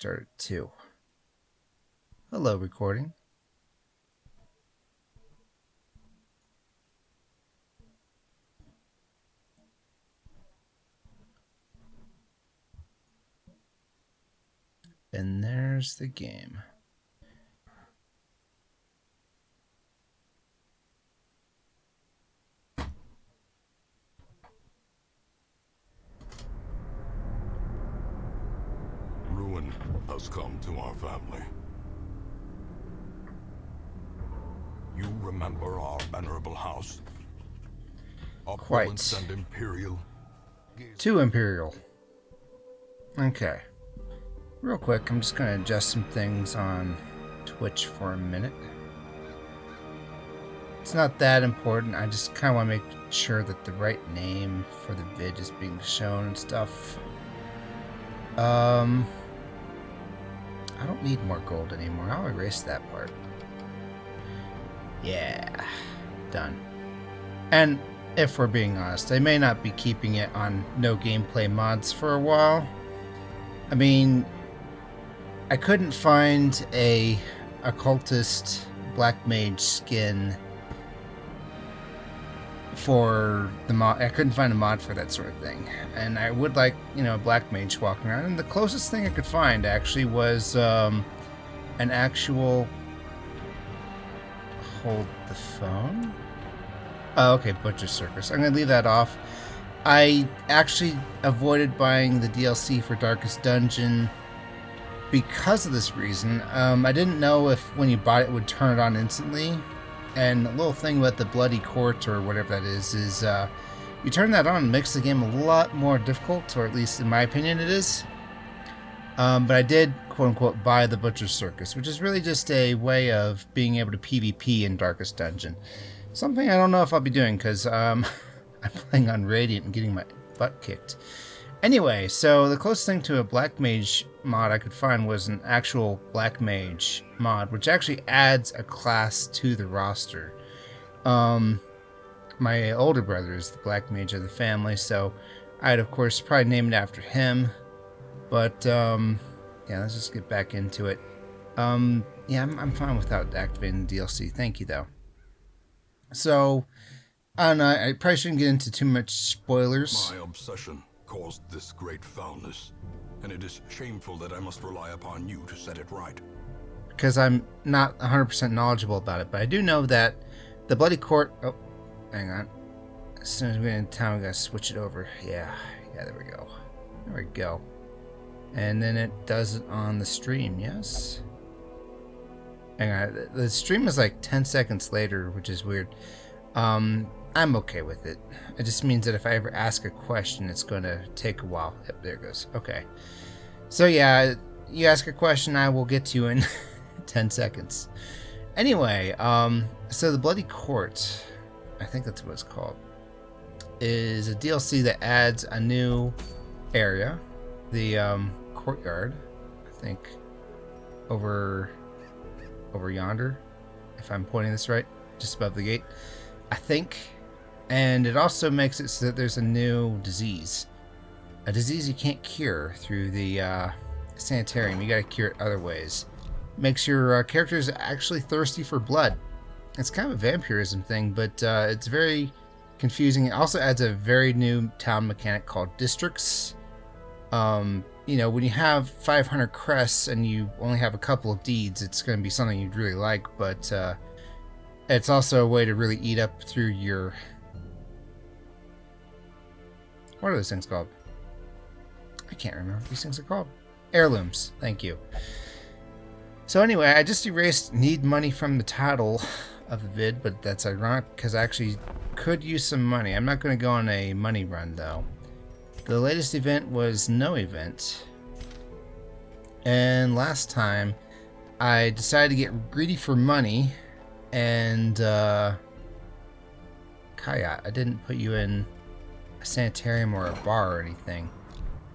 Start at 2. Hello, recording. And there's the game. Ruin has come to our family. You remember our venerable house? Opulence and imperial. Too imperial. Okay. Real quick, I'm just going to adjust some things on Twitch for a minute. It's not that important. I just kind of want to make sure that the right name for the vid is being shown and stuff. I don't need more gold anymore. I'll erase that part. Yeah. Done. And if we're being honest, I may not be keeping it on no gameplay mods for a while. I mean, I couldn't find a occultist black mage skin for the mod. I couldn't find a mod for that sort of thing, and I would like, you know, a black mage walking around. And the closest thing I could find actually was an actual. Hold the phone. Oh, okay, Butcher Circus. I'm gonna leave that off. I actually avoided buying the DLC for Darkest Dungeon because of this reason. I didn't know if when you bought it would turn it on instantly. And the little thing about the Bloody Court or whatever that is you turn that on, it makes the game a lot more difficult, or at least in my opinion it is. But I did, quote-unquote, buy the Butcher's Circus, which is really just a way of being able to PvP in Darkest Dungeon. Something I don't know if I'll be doing, because I'm playing on Radiant and getting my butt kicked. Anyway, so the closest thing to a Black Mage mod I could find was an actual Black Mage mod, which actually adds a class to the roster. My older brother is the Black Mage of the family, so I'd, of course, probably name it after him. But, yeah, let's just get back into it. Yeah, I'm fine without activating the DLC. Thank you, though. So, I don't know, I probably shouldn't get into too much spoilers. My obsession caused this great foulness, and it is shameful that I must rely upon you to set it right. Because I'm not 100% knowledgeable about it, but I do know that the Bloody Court... Oh, hang on. As soon as we get in town, we gotta switch it over. Yeah, there we go. There we go. And then it does it on the stream, yes? Hang on, the stream is like 10 seconds later, which is weird. I'm okay with it. It just means that if I ever ask a question, it's going to take a while. Yep, there it goes. Okay. So yeah, you ask a question, I will get to you in 10 seconds. Anyway, so the Bloody Court, I think that's what it's called, is a DLC that adds a new area. The courtyard, I think, over yonder, if I'm pointing this right, just above the gate, I think. And it also makes it so that there's a new disease. A disease you can't cure through the sanitarium. You gotta cure it other ways. Makes your characters actually thirsty for blood. It's kind of a vampirism thing, but it's very confusing. It also adds a very new town mechanic called districts. You know, when you have 500 crests and you only have a couple of deeds, it's going to be something you'd really like, but it's also a way to really eat up through your... What are those things called? I can't remember what these things are called. Heirlooms. Thank you. So anyway, I just erased need money from the title of the vid, but that's ironic because I actually could use some money. I'm not going to go on a money run, though. The latest event was no event. And last time, I decided to get greedy for money. And, Kayat, I didn't put you in a sanitarium or a bar or anything.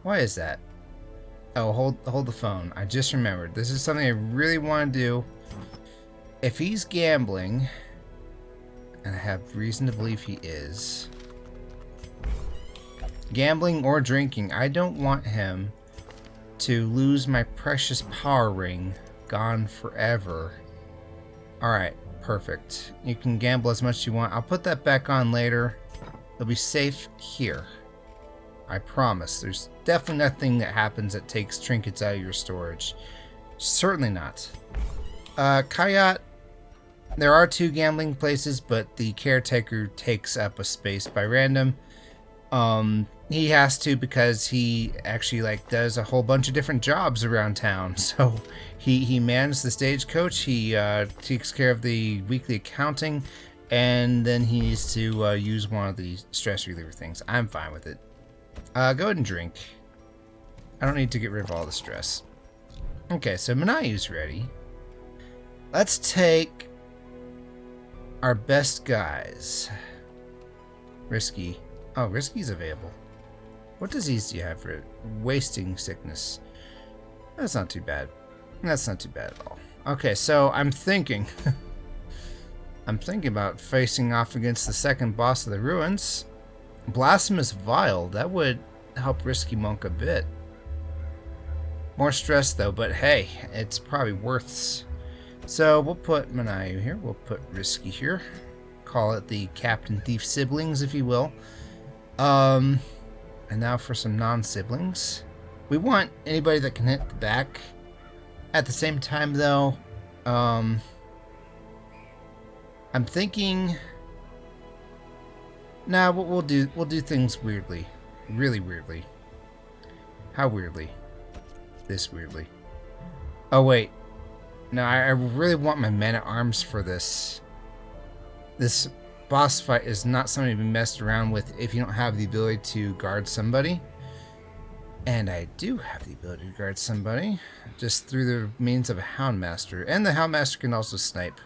Why is that? Oh, hold the phone. I just remembered. This is something I really want to do. If he's gambling, and I have reason to believe he is... Gambling or drinking, I don't want him to lose my precious power ring. Gone forever. Alright, perfect. You can gamble as much as you want. I'll put that back on later. It'll be safe here. I promise. There's definitely nothing that happens that takes trinkets out of your storage. Certainly not. Kayat, there are 2 gambling places, but the caretaker takes up a space by random. He has to because he actually like does a whole bunch of different jobs around town. So he manages the stagecoach, he takes care of the weekly accounting, and then he needs to use one of the stress reliever things. I'm fine with it. Go ahead and drink. I don't need to get rid of all the stress. Okay, so Manayu's ready. Let's take our best guys. Risky. Oh, Risky's available. What disease do you have for it? Wasting sickness. That's not too bad. That's not too bad at all. Okay, so I'm thinking... I'm thinking about facing off against the second boss of the ruins. Blasphemous Vial. That would help Risky Monk a bit. More stress though, but hey, it's probably worth it. So we'll put Manayu here. We'll put Risky here. Call it the Captain Thief siblings, if you will. And now for some non-siblings. We want anybody that can hit the back. At the same time, though, I'm thinking. Nah, we'll do things weirdly, really weirdly. How weirdly? This weirdly. Oh wait, no, I really want my man-at-arms for this. This boss fight is not something to be messed around with if you don't have the ability to guard somebody. And I do have the ability to guard somebody, just through the means of a Houndmaster. And the Houndmaster can also snipe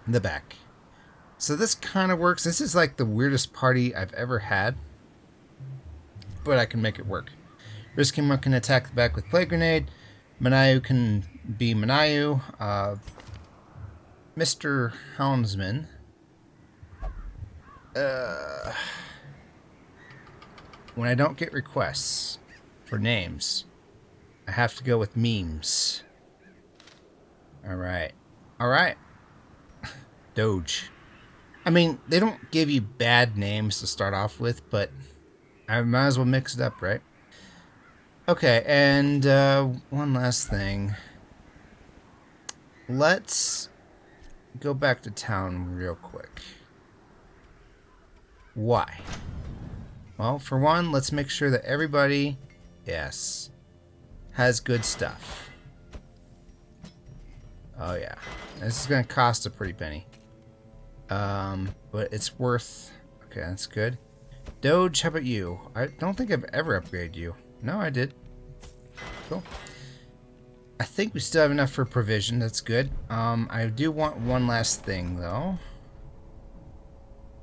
in the back. So this kind of works. This is like the weirdest party I've ever had. But I can make it work. Risky Monk can attack the back with Plague Grenade. Manayu can be Manayu. Mr. Houndsman. When I don't get requests for names, I have to go with memes. Alright. Alright. Doge. I mean, they don't give you bad names to start off with, but I might as well mix it up, right? Okay, and one last thing. Let's go back to town real quick. Why? Well, for one, let's make sure that everybody, yes, has good stuff. Oh yeah, this is going to cost a pretty penny. But it's worth... Okay, that's good. Doge, how about you? I don't think I've ever upgraded you. No, I did. Cool. I think we still have enough for provision. That's good. I do want one last thing, though.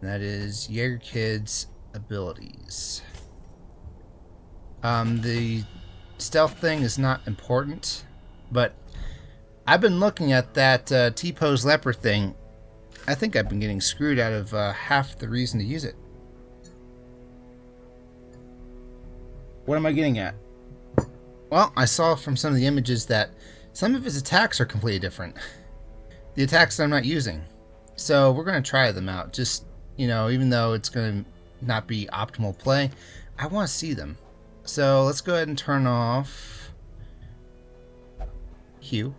That is Yeagerkid's abilities. The stealth thing is not important, but I've been looking at that T-pose leper thing. I think I've been getting screwed out of half the reason to use it. What am I getting at? Well, I saw from some of the images that some of his attacks are completely different. The attacks that I'm not using. So we're going to try them out. Just, you know, even though it's going to not be optimal play, I want to see them. So let's go ahead and turn off Q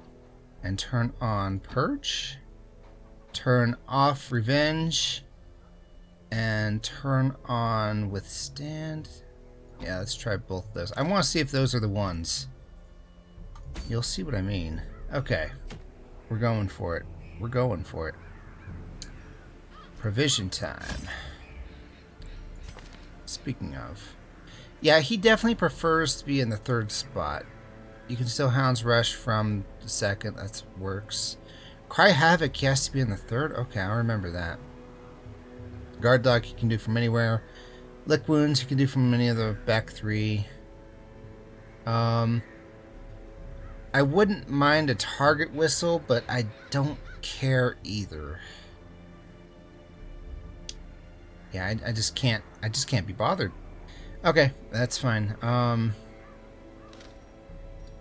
and turn on Purge. Turn off Revenge and turn on Withstand. Yeah, let's try both of those. I want to see if those are the ones. You'll see what I mean. Okay. We're going for it. We're going for it. Provision time. Speaking of. Yeah, he definitely prefers to be in the third spot. You can still Hound's Rush from the second. That works. Cry Havoc, he has to be in the third? Okay, I'll remember that. Guard Dog you can do from anywhere. Lick Wounds you can do from any of the back three. I wouldn't mind a target whistle, but I don't care either. Yeah, I just can't be bothered. Okay, that's fine.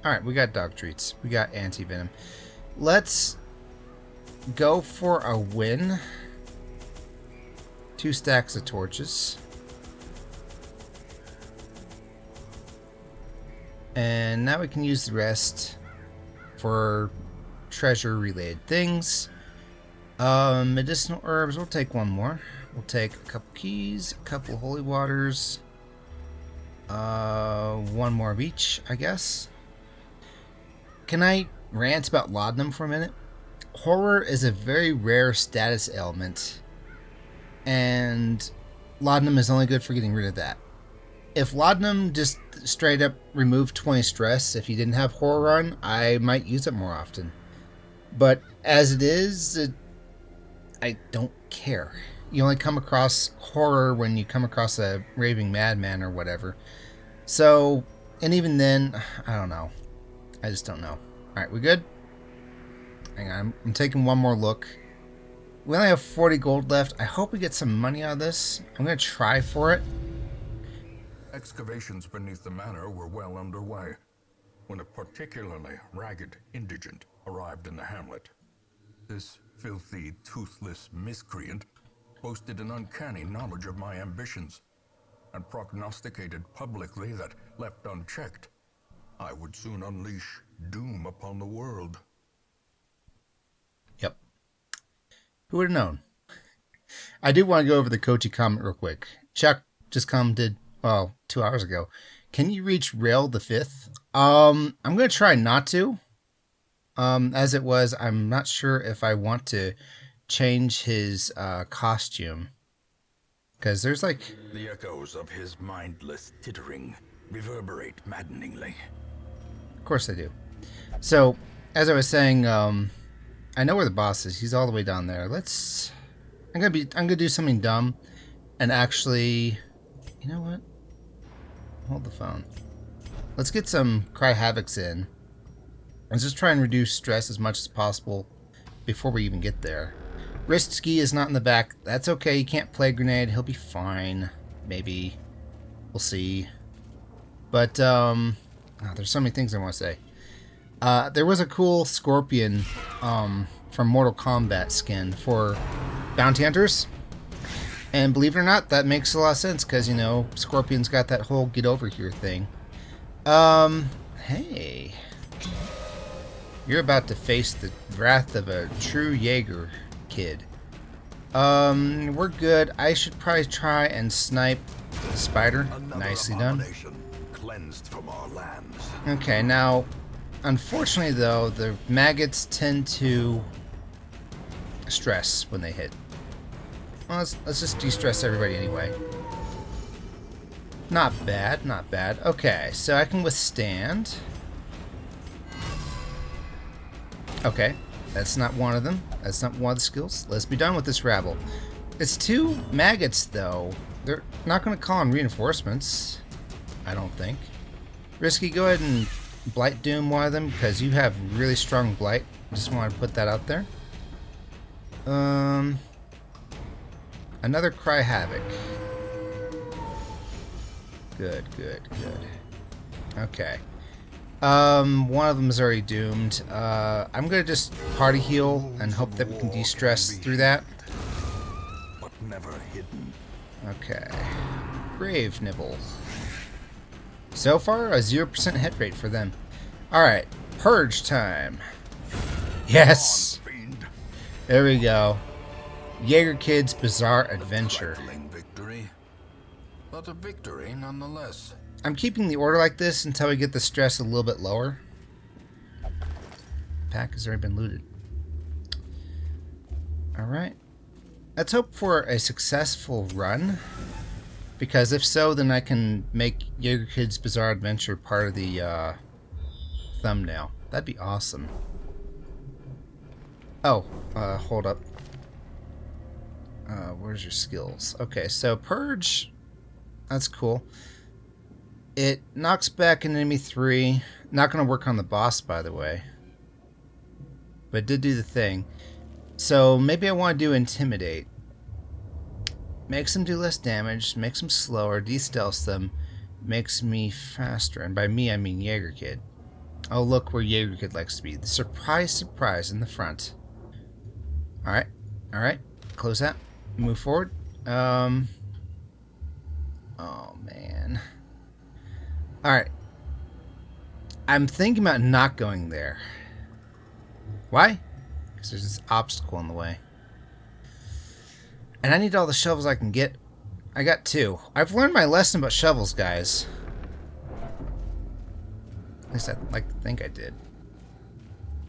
Alright, we got dog treats. We got anti-venom. Let's go for a win. 2 stacks of torches. And now we can use the rest for treasure-related things. Medicinal herbs, we'll take one more. We'll take a couple keys, a couple of holy waters. One more of each, I guess. Can I rant about laudanum for a minute? Horror is a very rare status ailment, and laudanum is only good for getting rid of that. If laudanum just straight up removed 20 stress, if you didn't have horror on, I might use it more often. But as it is, I don't care. You only come across horror when you come across a raving madman or whatever. So, and even then, I don't know. I just don't know. Alright, we good? Hang on, I'm taking one more look. We only have 40 gold left. I hope we get some money out of this. I'm going to try for it. Excavations beneath the manor were well underway when a particularly ragged indigent arrived in the hamlet. This filthy, toothless miscreant boasted an uncanny knowledge of my ambitions and prognosticated publicly that, left unchecked, I would soon unleash doom upon the world. Yep. Who would have known? I do want to go over the Kochi comment real quick. Chuck just commented, well, 2 hours ago. Can you reach Rail the 5th? I'm going to try not to. As it was, I'm not sure if I want to change his costume. Because there's like... The echoes of his mindless tittering reverberate maddeningly. Of course I do. So, as I was saying, I know where the boss is. He's all the way down there. I'm gonna do something dumb and actually... You know what? Hold the phone. Let's get some Cry Havocs in. Let's just try and reduce stress as much as possible before we even get there. Risky is not in the back. That's okay. He can't play grenade. He'll be fine. Maybe. We'll see. But, there's so many things I want to say. There was a cool Scorpion from Mortal Kombat skin for bounty hunters. And believe it or not, that makes a lot of sense because, you know, Scorpion's got that whole get over here thing. Hey. You're about to face the wrath of a true Yeagerkid. We're good. I should probably try and snipe the spider. Nicely done. Cleansed from our lands. Okay, now, unfortunately though, the maggots tend to stress when they hit. Well, let's just de-stress everybody anyway. Not bad, not bad. Okay, so I can withstand. Okay, that's not one of them. That's not one of the skills. Let's be done with this rabble. It's 2 maggots, though. They're not going to call in reinforcements, I don't think. Risky, go ahead and Blight Doom one of them, because you have really strong Blight. Just want to put that out there. Another Cry Havoc. Good, good, good. Okay. One of them is already doomed. I'm gonna just party heal and hope that we can de-stress through that. But never hidden. Okay. Grave Nibble. So far, a 0% hit rate for them. Alright, Purge time. Yes! There we go. Yeagerkid's Bizzare Adventure. Victory, but a victory nonetheless. I'm keeping the order like this until we get the stress a little bit lower. Pack has already been looted. Alright. Let's hope for a successful run. Because if so, then I can make Yeagerkid's Bizzare Adventure part of the thumbnail. That'd be awesome. Oh, hold up. Where's your skills? Okay, so Purge. That's cool. It knocks back an enemy 3. Not going to work on the boss, by the way. But it did do the thing. So maybe I want to do Intimidate. Makes them do less damage, makes them slower, de-stealths them, makes me faster. And by me, I mean Yeagerkid. Oh, look where Yeagerkid likes to be. Surprise, surprise in the front. Alright. Alright. Close that. Move forward. Oh, man. Alright. I'm thinking about not going there. Why? Because there's this obstacle in the way. And I need all the shovels I can get. I got 2. I've learned my lesson about shovels, guys. At least I like to think I did.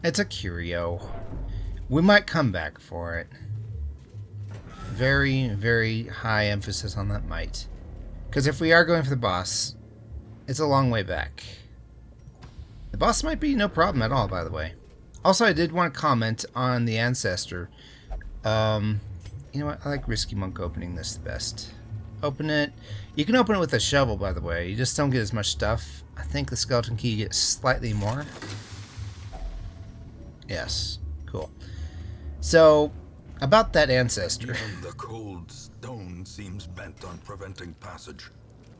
It's a curio. We might come back for it. Very, very high emphasis on that might. Because if we are going for the boss, it's a long way back. The boss might be no problem at all, by the way. Also, I did want to comment on the Ancestor. You know what? I like Risky Monk opening this the best. Open it. You can open it with a shovel, by the way. You just don't get as much stuff. I think the skeleton key gets slightly more. Yes. Cool. So, about that Ancestor. Even the cold stone seems bent on preventing passage.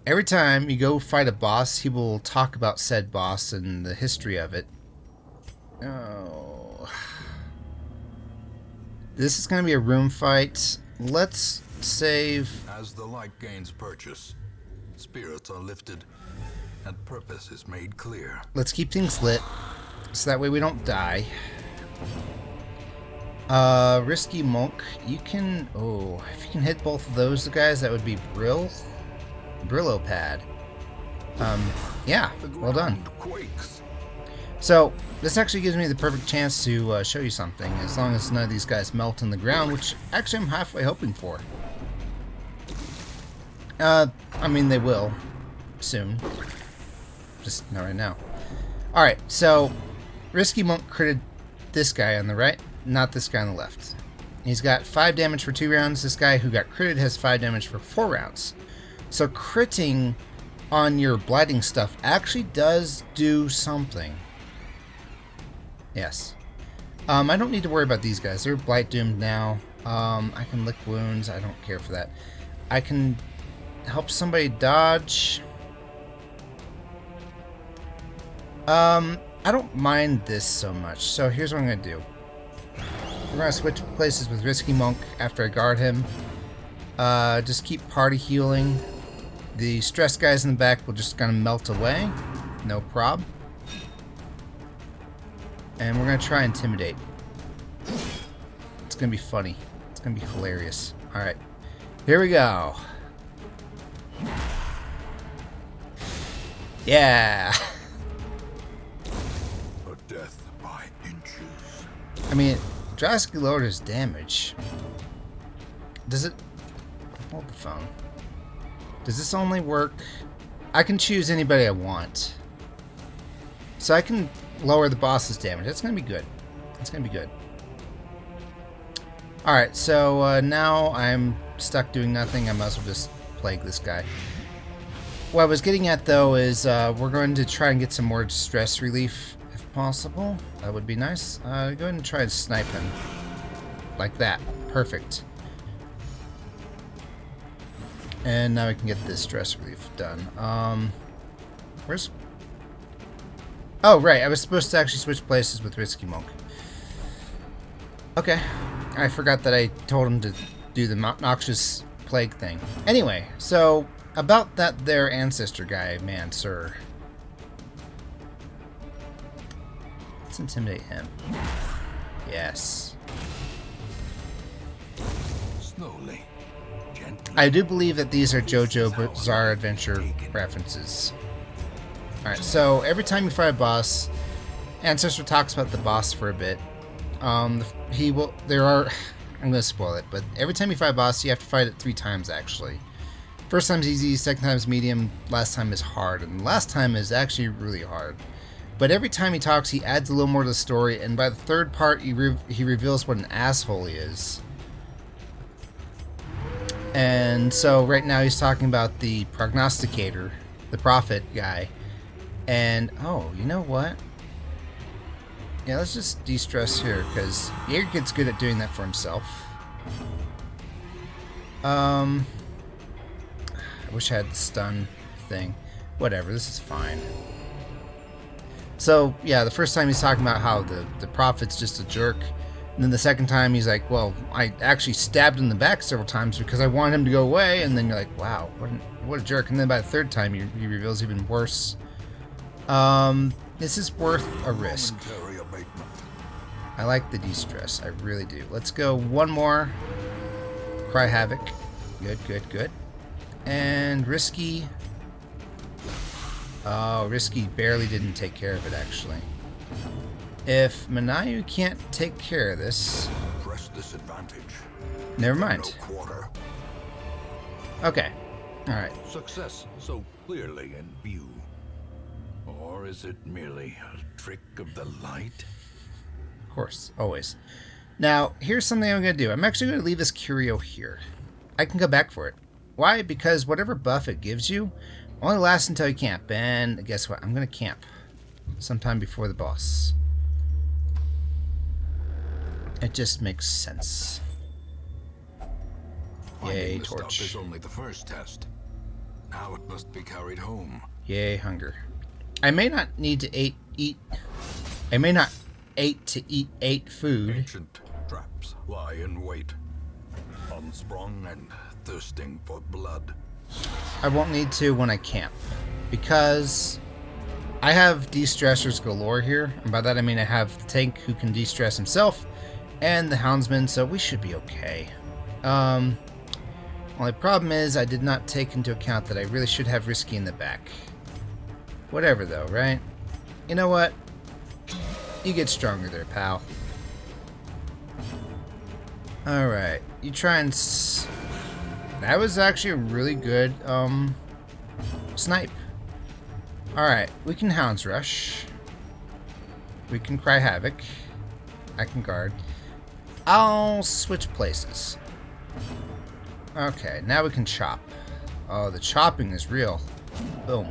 Every time you go fight a boss, he will talk about said boss and the history of it. Oh. This is going to be a room fight. Let's save. As the light gains purchase, spirits are lifted, and purpose is made clear. Let's keep things lit, so that way we don't die. Risky Monk, you can. Oh, if you can hit both of those guys, that would be Brillo pad. Yeah, well done. Quakes. So, this actually gives me the perfect chance to show you something, as long as none of these guys melt in the ground, which actually I'm halfway hoping for. I mean, they will. Soon. Just not right now. Alright, so, Risky Monk critted this guy on the right, not this guy on the left. He's got 5 damage for 2 rounds. This guy who got critted has 5 damage for 4 rounds. So, critting on your blighting stuff actually does do something. Yes. I don't need to worry about these guys. They're blight doomed now. I can lick wounds. I don't care for that. I can help somebody dodge. I don't mind this so much. So here's what I'm going to do. We're going to switch places with Risky Monk after I guard him. Just keep party healing. The stress guys in the back will just kind of melt away. No prob. And we're going to try Intimidate. It's going to be funny. It's going to be hilarious. Alright. Here we go. Yeah. A death by inches. I mean, it drastically lowered his damage. Does it... Hold the phone. Does this only work... I can choose anybody I want. So I can lower the boss's damage. That's going to be good. That's going to be good. Alright, so now I'm stuck doing nothing. I might as well just plague this guy. What I was getting at, though, is we're going to try and get some more stress relief, if possible. That would be nice. Go ahead and try and snipe him. Like that. Perfect. And now we can get this stress relief done. Where's... Oh, right. I was supposed to actually switch places with Risky Monk. Okay. I forgot that I told him to do the noxious plague thing. Anyway, so about that there Ancestor guy, man, sir. Let's intimidate him. Yes. Slowly, gently. I do believe that these are Jojo Bizzare Adventure references. Alright, so every time you fight a boss, Ancestor talks about the boss for a bit. I'm gonna spoil it, but every time you fight a boss, you have to fight it 3 times, actually. First time's easy, second time's medium, last time is hard, and the last time is actually really hard. But every time he talks, he adds a little more to the story, and by the 3rd part, he reveals what an asshole he is. And so right now he's talking about the prognosticator, the prophet guy. And, oh, you know what? Yeah, let's just de-stress here, because Yeagerkid's good at doing that for himself. I wish I had the stun thing. Whatever, this is fine. So, yeah, the first time he's talking about how the prophet's just a jerk. And then the second time he's like, well, I actually stabbed him in the back several times because I wanted him to go away. And then you're like, wow, what a jerk. And then by the third time he reveals even worse. This is worth a risk. I like the de-stress. I really do. Let's go one more. Cry Havoc. Good, good, good. And Risky. Oh, Risky barely didn't take care of it, actually. If Manayu can't take care of this... Press disadvantage. Never mind. No quarter. Okay. Alright. Success so clearly in view. Or is it merely a trick of the light? Of course. Always. Now, here's something I'm going to do. I'm actually going to leave this curio here. I can go back for it. Why? Because whatever buff it gives you only lasts until you camp. And guess what? I'm going to camp sometime before the boss. It just makes sense. Yay, Finding the torch. stuff is only the first test. Now it must be carried home. Yay, hunger. I may not need to eat. I may not eat 8 food. Ancient traps lie in wait, unsprung and thirsting for blood. I won't need to when I camp, because I have de-stressors galore here, and by that I mean I have the tank who can de-stress himself, and the houndsman, so we should be okay. Only problem is I did not take into account that I really should have Risky in the back. Whatever though, right? You know what? You get stronger there, pal. Alright, you try and... That was actually a really good, snipe. Alright, we can Hounds Rush. We can Cry Havoc. I can guard. I'll switch places. Okay, now we can chop. Oh, the chopping is real. Boom.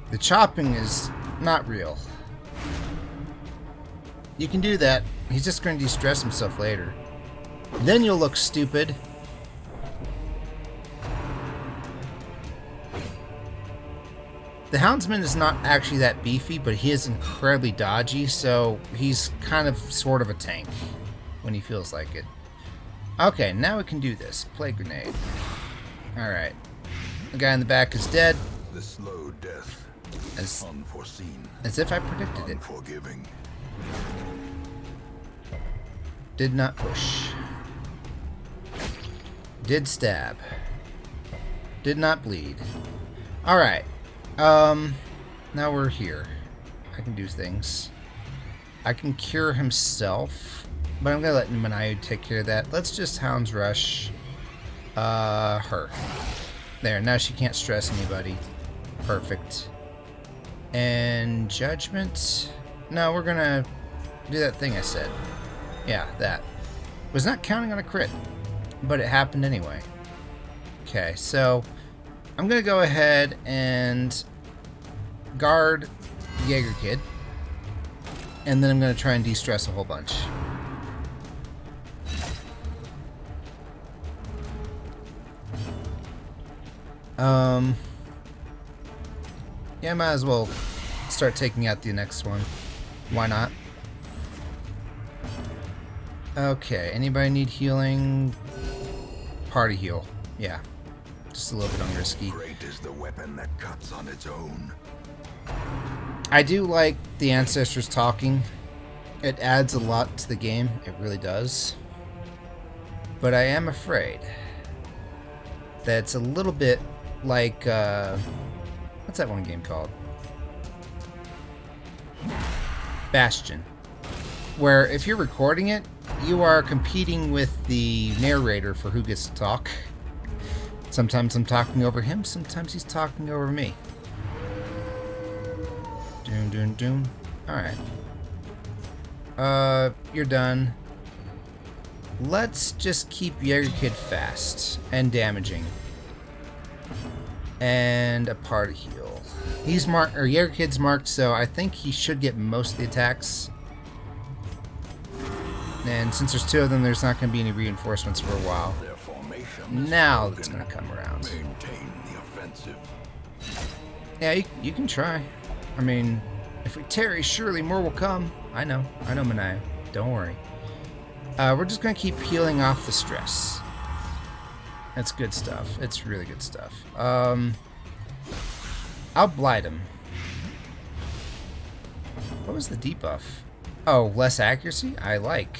The chopping is not real. You can do that. He's just going to de-stress himself later. Then you'll look stupid. The Houndsman is not actually that beefy, but he is incredibly dodgy, so he's kind of sort of a tank when he feels like it. Okay, now we can do this. Plague Grenade. Alright. The guy in the back is dead. The slow death. Unforeseen. As if I predicted it. Unforgiving. Did not push. Did stab. Did not bleed. Alright. Now we're here. I can do things. I can cure himself, but I'm gonna let Manayu take care of that. Let's just Hounds Rush her. There, now she can't stress anybody. Perfect. And Judgment? No, we're gonna do that thing I said. Yeah, that. Was not counting on a crit, but it happened anyway. Okay, so I'm gonna go ahead and guard Yeagerkid, and then I'm gonna try and de-stress a whole bunch. Yeah, I might as well start taking out the next one. Why not? Okay, anybody need healing? Party heal. Yeah. Just a little bit unrisky. Great is the weapon that cuts on its own. I do like the ancestors talking. It adds a lot to the game. It really does. But I am afraid that it's a little bit like, what's that one game called? Bastion. Where if you're recording it, you are competing with the narrator for who gets to talk. Sometimes I'm talking over him, sometimes he's talking over me. Doom, doom, doom. Alright. You're done. Let's just keep Yeagerkid fast and damaging. And a party heal. He's marked, or Yeagerkid's marked, so I think he should get most of the attacks. And since there's 2 of them, there's not going to be any reinforcements for a while. Now it's going to come around. Maintain the offensive. Yeah, you can try. I mean, If we tarry, surely more will come. I know, Manaya. Don't worry. We're just gonna keep peeling off the stress. That's good stuff. It's really good stuff. I'll blight him. What was the debuff? Oh, less accuracy? I like.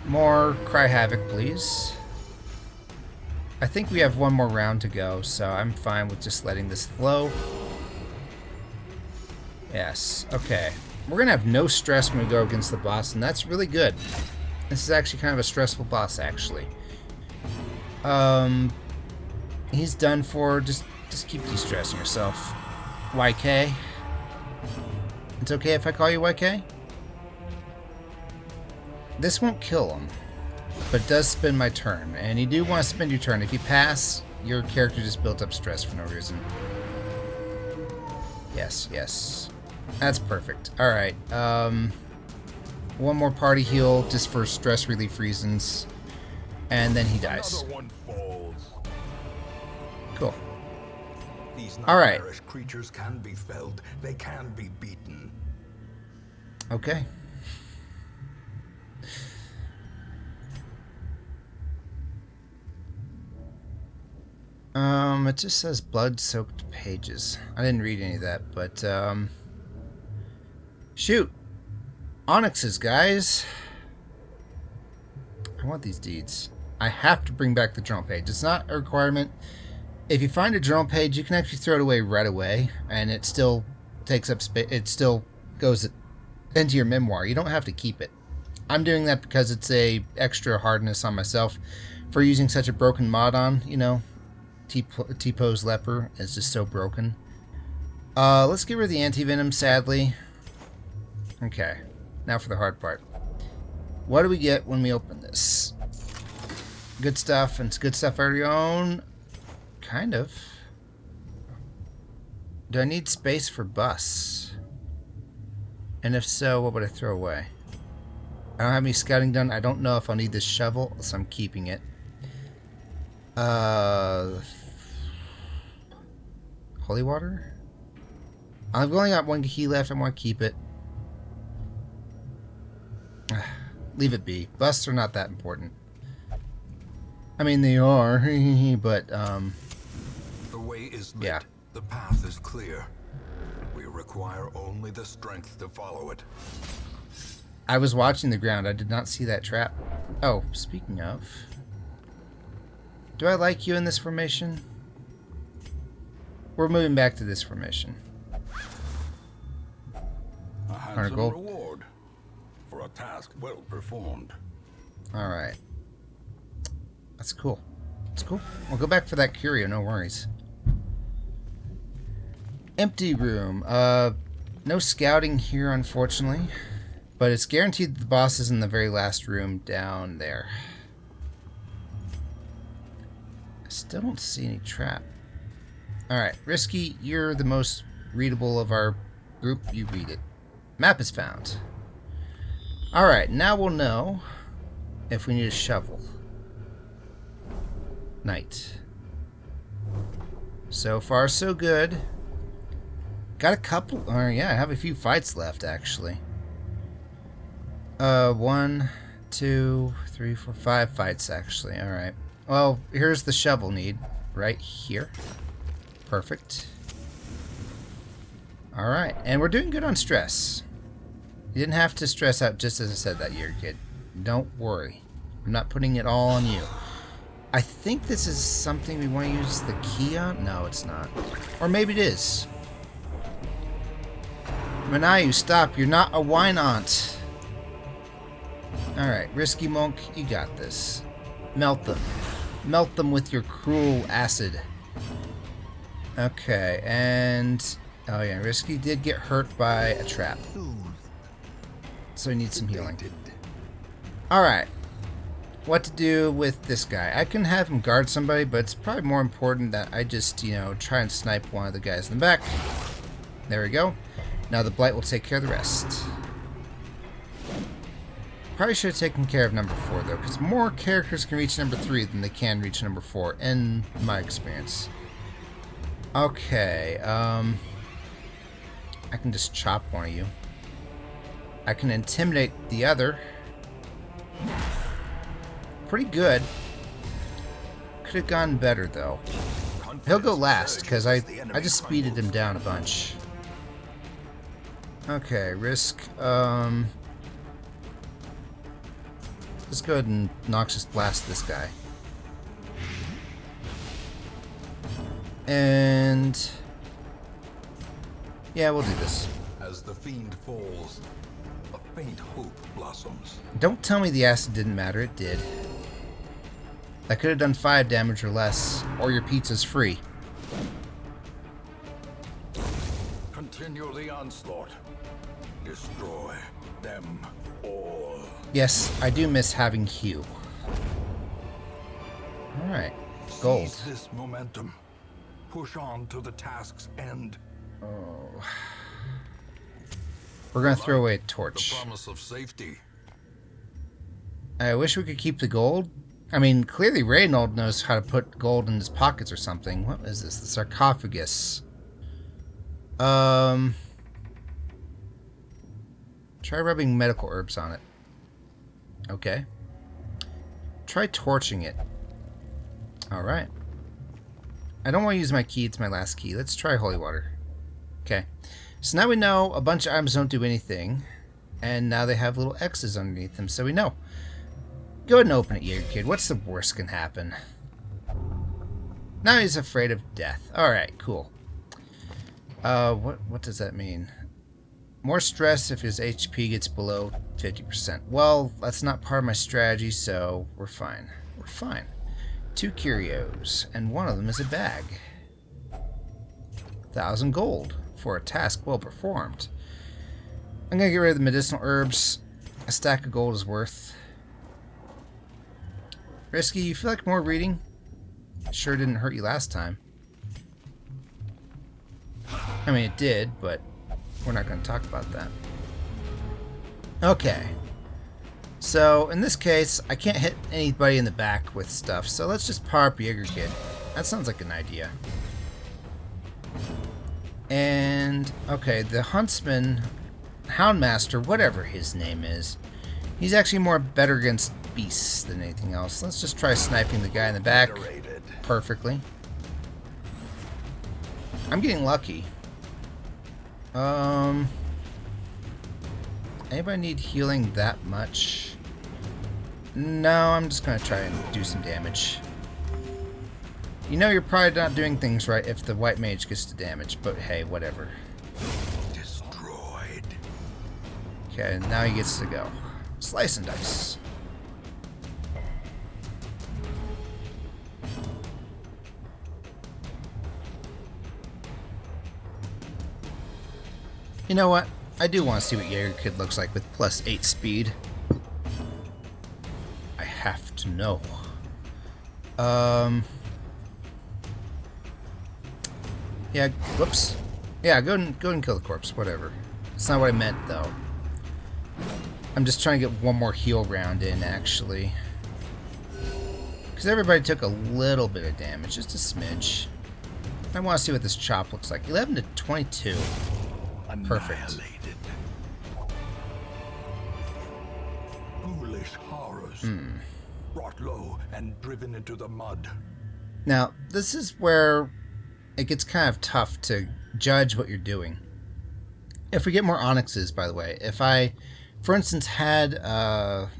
More Cry Havoc, please. I think we have one more round to go, so I'm fine with just letting this flow. Yes, okay. We're gonna have no stress when we go against the boss, and that's really good. This is actually kind of a stressful boss, actually. He's done for. Just keep de-stressing yourself. YK. It's okay if I call you YK? This won't kill him, but it does spend my turn, and you do want to spend your turn. If you pass, your character just built up stress for no reason. Yes, yes. That's perfect. Alright, one more party heal, just for stress relief reasons, and then he dies. Cool. These Alright. nightmarish creatures can be felled, they can be beaten. Okay. It just says blood-soaked pages. I didn't read any of that, but, shoot! Onyxes, guys! I want these deeds. I have to bring back the journal page. It's not a requirement. If you find a journal page, you can actually throw it away right away, and it still takes up space. It still goes into your memoir. You don't have to keep it. I'm doing that because it's a extra hardness on myself for using such a broken mod on, you know. T-Pose Leper is just so broken. Let's get rid of the anti-venom, sadly. Okay, now for the hard part. What do we get when we open this? Good stuff, and it's good stuff I already own. Kind of. Do I need space for bus? And if so, what would I throw away? I don't have any scouting done. I don't know if I'll need this shovel, so I'm keeping it. Holy water? I've only got one key left. I want to keep it. Leave it be. Busts are not that important. I mean, they are, but, The way is lit. Yeah. The path is clear. We require only the strength to follow it. I was watching the ground. I did not see that trap. Oh, speaking of... Do I like you in this formation? We're moving back to this formation. A handsome reward for a task well performed. Alright. That's cool. That's cool. We'll go back for that curio, no worries. Empty room. No scouting here, unfortunately. But it's guaranteed that the boss is in the very last room down there. I still don't see any trap. Alright, Risky, you're the most readable of our group. You read it. Map is found. Alright, now we'll know if we need a shovel. Night. So far, so good. Got a couple, or yeah, I have a few fights left, actually. 1, 2, 3, 4, 5 fights, actually. Alright. Well, here's the shovel need. Right here. Perfect. Alright, and we're doing good on stress. You didn't have to stress out just as I said that, Yeagerkid. Don't worry. I'm not putting it all on you. I think this is something we want to use the key on? No, it's not. Or maybe it is. Manayu, stop. You're not a wine aunt. Alright, Risky Monk, you got this. Melt them. Melt them with your cruel acid. Okay, and... Oh yeah, Risky did get hurt by a trap. So he needs some healing. Alright. What to do with this guy? I can have him guard somebody, but it's probably more important that I just, you know, try and snipe one of the guys in the back. There we go. Now the Blight will take care of the rest. Probably should have taken care of number 4, though, because more characters can reach number 3 than they can reach number 4, in my experience. Okay, I can just chop one of you. I can intimidate the other. Pretty good. Could have gone better, though. He'll go last, because I just speeded him down a bunch. Okay, risk. Let's go ahead and Noxious Blast this guy. And... yeah, we'll do this. As the fiend falls, a faint hope blossoms. Don't tell me the acid didn't matter. It did. I could have done 5 damage or less, or your pizza's free. Continue the onslaught. Destroy them all. Yes, I do miss having Hugh. Alright. Gold. Seize this momentum. Push on to the task's end. Oh. We're gonna throw away a The torch. promise of safety. I wish we could keep the gold. I mean, clearly Reynold knows how to put gold in his pockets or something. What is this? The sarcophagus. Try rubbing medical herbs on it. Okay. Try torching it. Alright. I don't want to use my key. It's my last key. Let's try holy water. Okay. So now we know a bunch of items don't do anything. And now they have little X's underneath them, so we know. Go ahead and open it, Yeagerkid. What's the worst can happen? Now he's afraid of death. Alright, cool. What does that mean? More stress if his HP gets below 50%. Well, that's not part of my strategy, so we're fine. We're fine. 2 curios, and one of them is a bag. 1,000 gold for a task well performed. I'm gonna get rid of the medicinal herbs. A stack of gold is worth. Risky, you feel like more reading? Sure didn't hurt you last time. I mean, it did, but we're not going to talk about that. Okay. So, in this case, I can't hit anybody in the back with stuff, so let's just power up Yeagerkid. That sounds like an idea. And, okay, the Huntsman, Houndmaster, whatever his name is, he's actually more better against beasts than anything else. Let's just try sniping the guy in the back perfectly. I'm getting lucky. Anybody need healing that much? No, I'm just gonna try and do some damage. You know you're probably not doing things right if the white mage gets to damage, but hey, whatever. Destroyed. Okay, now he gets to go. Slice and dice. You know what? I do want to see what Yeagerkid looks like with +8 speed. I have to know. Yeah, whoops. Yeah, go and kill the corpse, whatever. That's not what I meant, though. I'm just trying to get one more heal round in, actually. Because everybody took a little bit of damage, just a smidge. I want to see what this chop looks like. 11 to 22. Perfect. Foolish horrors. Brought low and driven into the mud. Now, this is where it gets kind of tough to judge what you're doing. If we get more onyxes, by the way, if I, for instance, had 5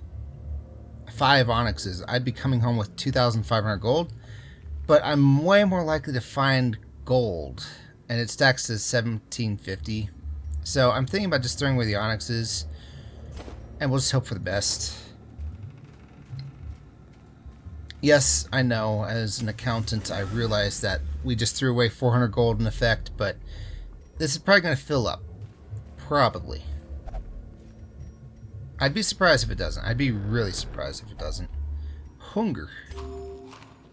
onyxes, I'd be coming home with 2,500 gold, but I'm way more likely to find gold, and it stacks to 1,750. So I'm thinking about just throwing away the onyxes, and we'll just hope for the best. Yes, I know, as an accountant, I realize that we just threw away 400 gold in effect, but this is probably going to fill up. Probably. I'd be surprised if it doesn't. I'd be really surprised if it doesn't. Hunger.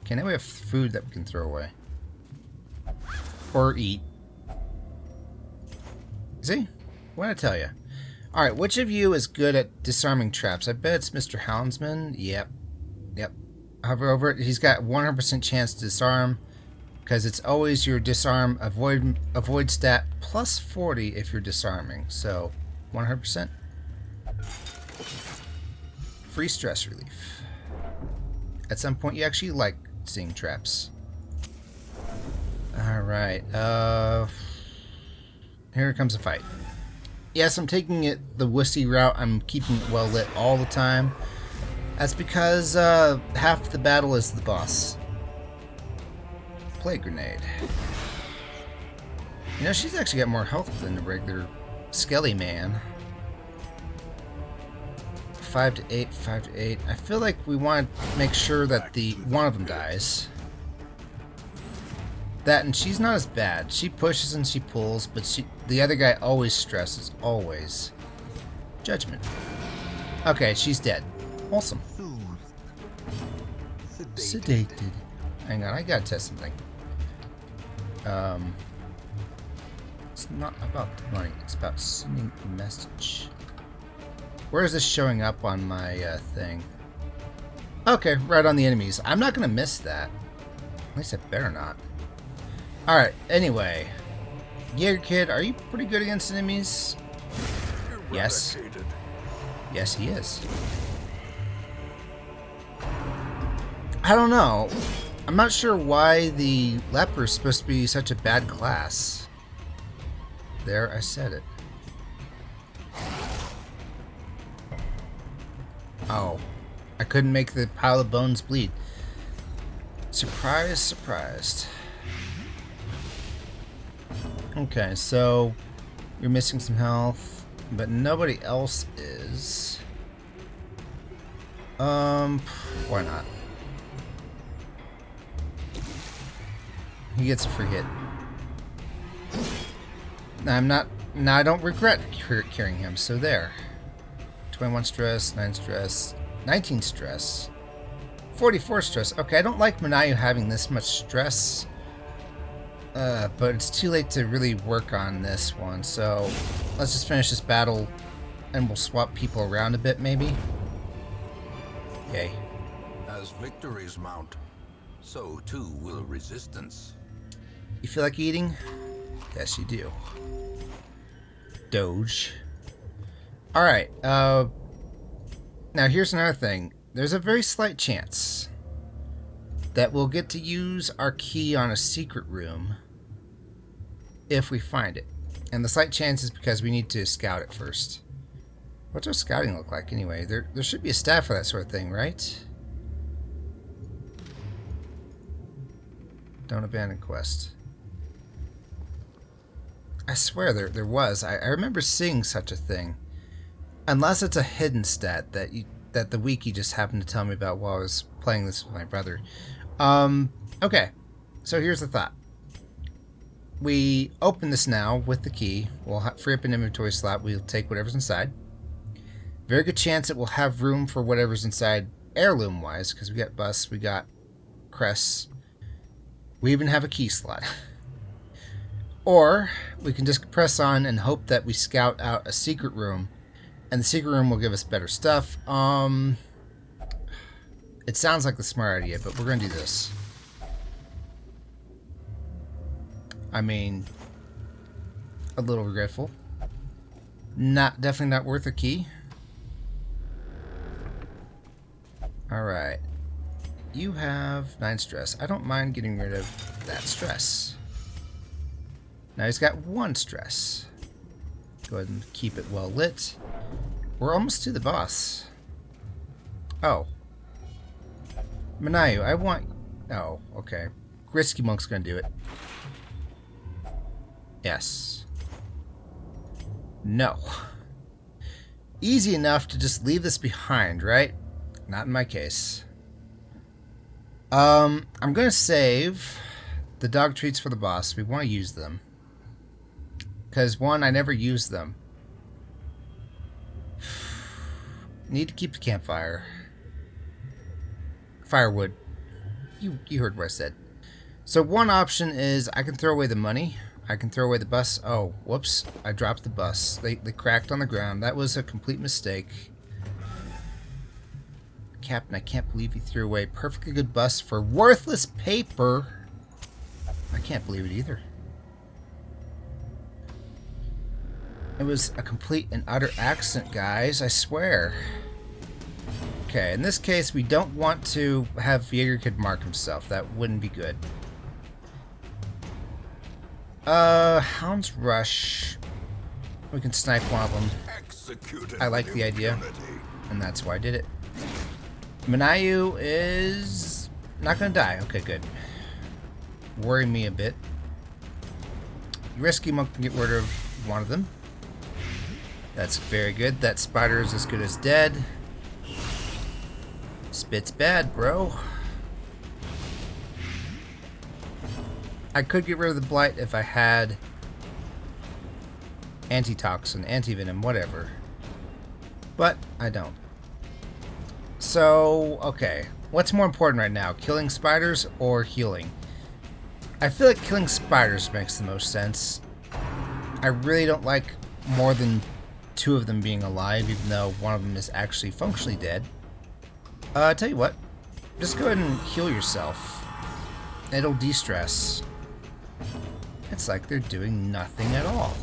Okay, now we have food that we can throw away. Or eat. See? What did I tell you? Alright, which of you is good at disarming traps? I bet it's Mr. Houndsman. Yep. Hover over it. He's got 100% chance to disarm. because it's always your disarm avoid stat plus 40 if you're disarming. So 100% free stress relief. At some point, you actually like seeing traps. All right. Here comes a fight. Yes, I'm taking it the wussy route. I'm keeping it well lit all the time. That's because half the battle is the boss. Plague grenade. You know, she's actually got more health than the regular Skelly man. 5 to 8, 5 to 8. I feel like we want to make sure that one of them dies. That, and she's not as bad. She pushes and she pulls, but the other guy always stresses. Always. Judgment. Okay, she's dead. Awesome. Sedated. Hang on, I gotta test something. It's not about the money. It's about sending a message. Where is this showing up on my thing? Okay, right on the enemies. I'm not gonna miss that. At least I better not. Alright, anyway. Yeagerkid, are you pretty good against enemies? Yes. Yes, he is. I don't know. I'm not sure why the Leper is supposed to be such a bad class. There, I said it. Oh. I couldn't make the pile of bones bleed. Surprise, surprised. Okay, so you're missing some health, but nobody else is. Why not? He gets a free hit. Now I don't regret curing him, so there. 21 stress, 9 stress, 19 stress, 44 stress. Okay, I don't like Manayu having this much stress. But it's too late to really work on this one, so let's just finish this battle and we'll swap people around a bit, maybe. Yay. As victories mount, so too will resistance. You feel like eating? Yes, you do. Doge. Alright, now here's another thing. There's a very slight chance that we'll get to use our key on a secret room if we find it. And the slight chance is because we need to scout it first. What's our scouting look like anyway? There should be a stat for that sort of thing, right? Don't abandon quest. I swear there was. I remember seeing such a thing. Unless it's a hidden stat that the wiki just happened to tell me about while I was playing this with my brother. Okay. So here's the thought. We open this now with the key. We'll free up an inventory slot. We'll take whatever's inside. Very good chance it will have room for whatever's inside heirloom-wise, because we got busts, we got crests. We even have a key slot. Or we can just press on and hope that we scout out a secret room, and the secret room will give us better stuff. It sounds like the smart idea, but we're going to do this. I mean, a little regretful. Definitely not worth a key. Alright. You have 9 stress. I don't mind getting rid of that stress. Now he's got 1 stress. Go ahead and keep it well lit. We're almost to the boss. Oh. Manayu, I want... Oh, okay. Risky Monk's gonna do it. Yes. No. Easy enough to just leave this behind, right? Not in my case. I'm gonna save the dog treats for the boss. We want to use them. Because, one, I never use them. Need to keep the campfire. Firewood. You heard what I said. So one option is I can throw away the money. I can throw away the bus. Oh, whoops. I dropped the bus. They cracked on the ground. That was a complete mistake. Captain, I can't believe you threw away perfectly good bus for worthless paper. I can't believe it either. It was a complete and utter accident, guys, I swear. Okay, in this case, we don't want to have Yeagerkid mark himself. That wouldn't be good. Hound's Rush. We can snipe one of them. I like the idea, and that's why I did it. Manayu is not gonna die. Okay, good. Worry me a bit. Risky Monk can get rid of one of them. That's very good. That spider is as good as dead. Spit's bad, bro. I could get rid of the blight if I had antitoxin, antivenom, whatever. But I don't. So, okay. What's more important right now? Killing spiders or healing? I feel like killing spiders makes the most sense. I really don't like more than 2 of them being alive, even though one of them is actually functionally dead. Tell you what. Just go ahead and heal yourself. It'll de-stress. It's like they're doing nothing at all.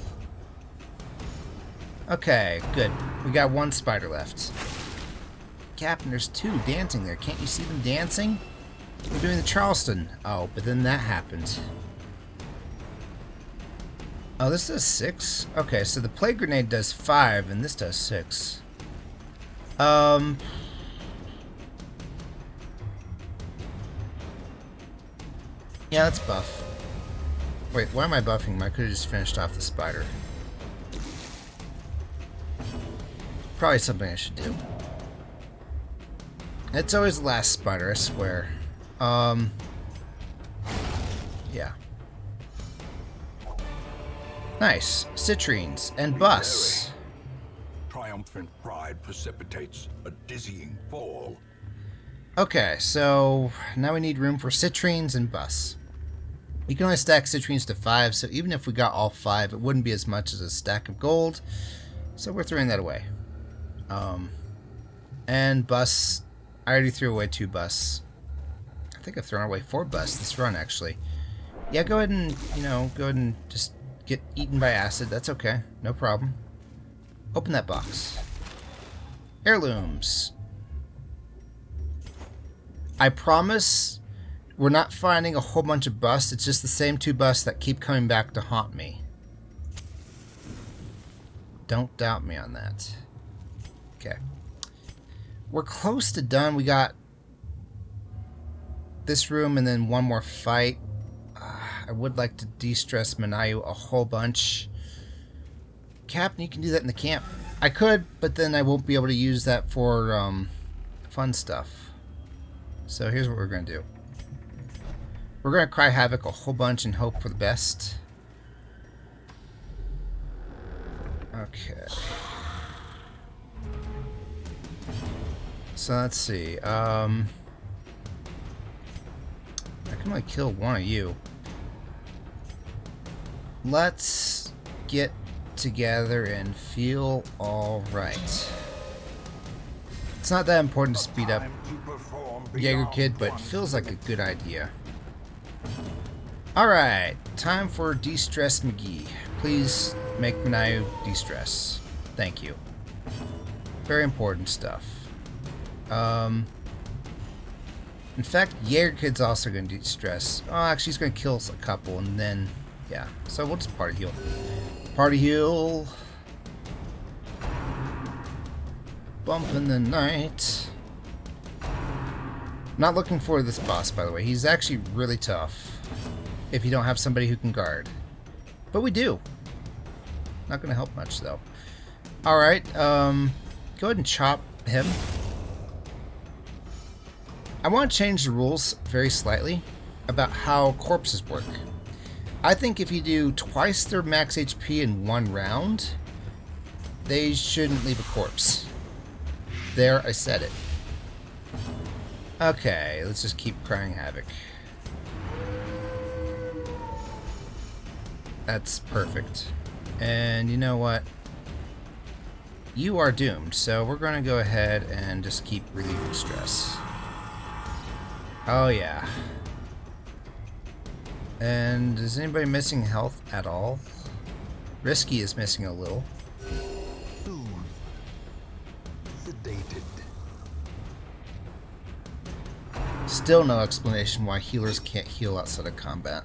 Okay, good. We got 1 spider left. Captain, there's 2 dancing there. Can't you see them dancing? We're doing the Charleston. Oh, but then that happened. Oh, this does 6? Okay, so the plague grenade does 5, and this does 6. Yeah, let's buff. Wait, why am I buffing? I could have just finished off the spider. Probably something I should do. It's always the last spider, I swear. Yeah. Nice. Citrines and bus. Triumphant pride precipitates a dizzying fall. Okay, so now we need room for citrines and bus. You can only stack citrines to 5, so even if we got all 5, it wouldn't be as much as a stack of gold. So we're throwing that away. And bus, I already threw away 2 bus. I think I've thrown away 4 bus this run, actually. Yeah, go ahead and, go ahead and just get eaten by acid. That's okay. No problem. Open that box. Heirlooms. I promise we're not finding a whole bunch of busts. It's just the same 2 busts that keep coming back to haunt me. Don't doubt me on that. Okay. We're close to done. We got this room and then 1 more fight. I would like to de-stress Manayu a whole bunch. Captain, you can do that in the camp. I could, but then I won't be able to use that for fun stuff. So here's what we're going to do. We're going to cry havoc a whole bunch and hope for the best. Okay. So let's see. I can only kill 1 of you. Let's get together and feel alright. It's not that important to speed up Yeagerkid, but it feels like a good idea. Alright, time for De-Stress McGee. Please make Manayu de-stress. Thank you. Very important stuff. In fact, Yeagerkid's also going to de-stress. Oh, actually, he's going to kill a couple, and then, yeah. So we'll just party heal. Party heal. Bump in the night. Not looking forward to this boss, by the way. He's actually really tough if you don't have somebody who can guard. But we do. Not going to help much, though. Alright, go ahead and chop him. I want to change the rules very slightly about how corpses work. I think if you do twice their max HP in 1 round, they shouldn't leave a corpse. There, I said it. Okay, let's just keep crying havoc. That's perfect. And you know what? You are doomed, so we're going to go ahead and just keep relieving stress. Oh yeah. And is anybody missing health at all? Risky is missing a little. Soothed. Sedated. Still no explanation why healers can't heal outside of combat.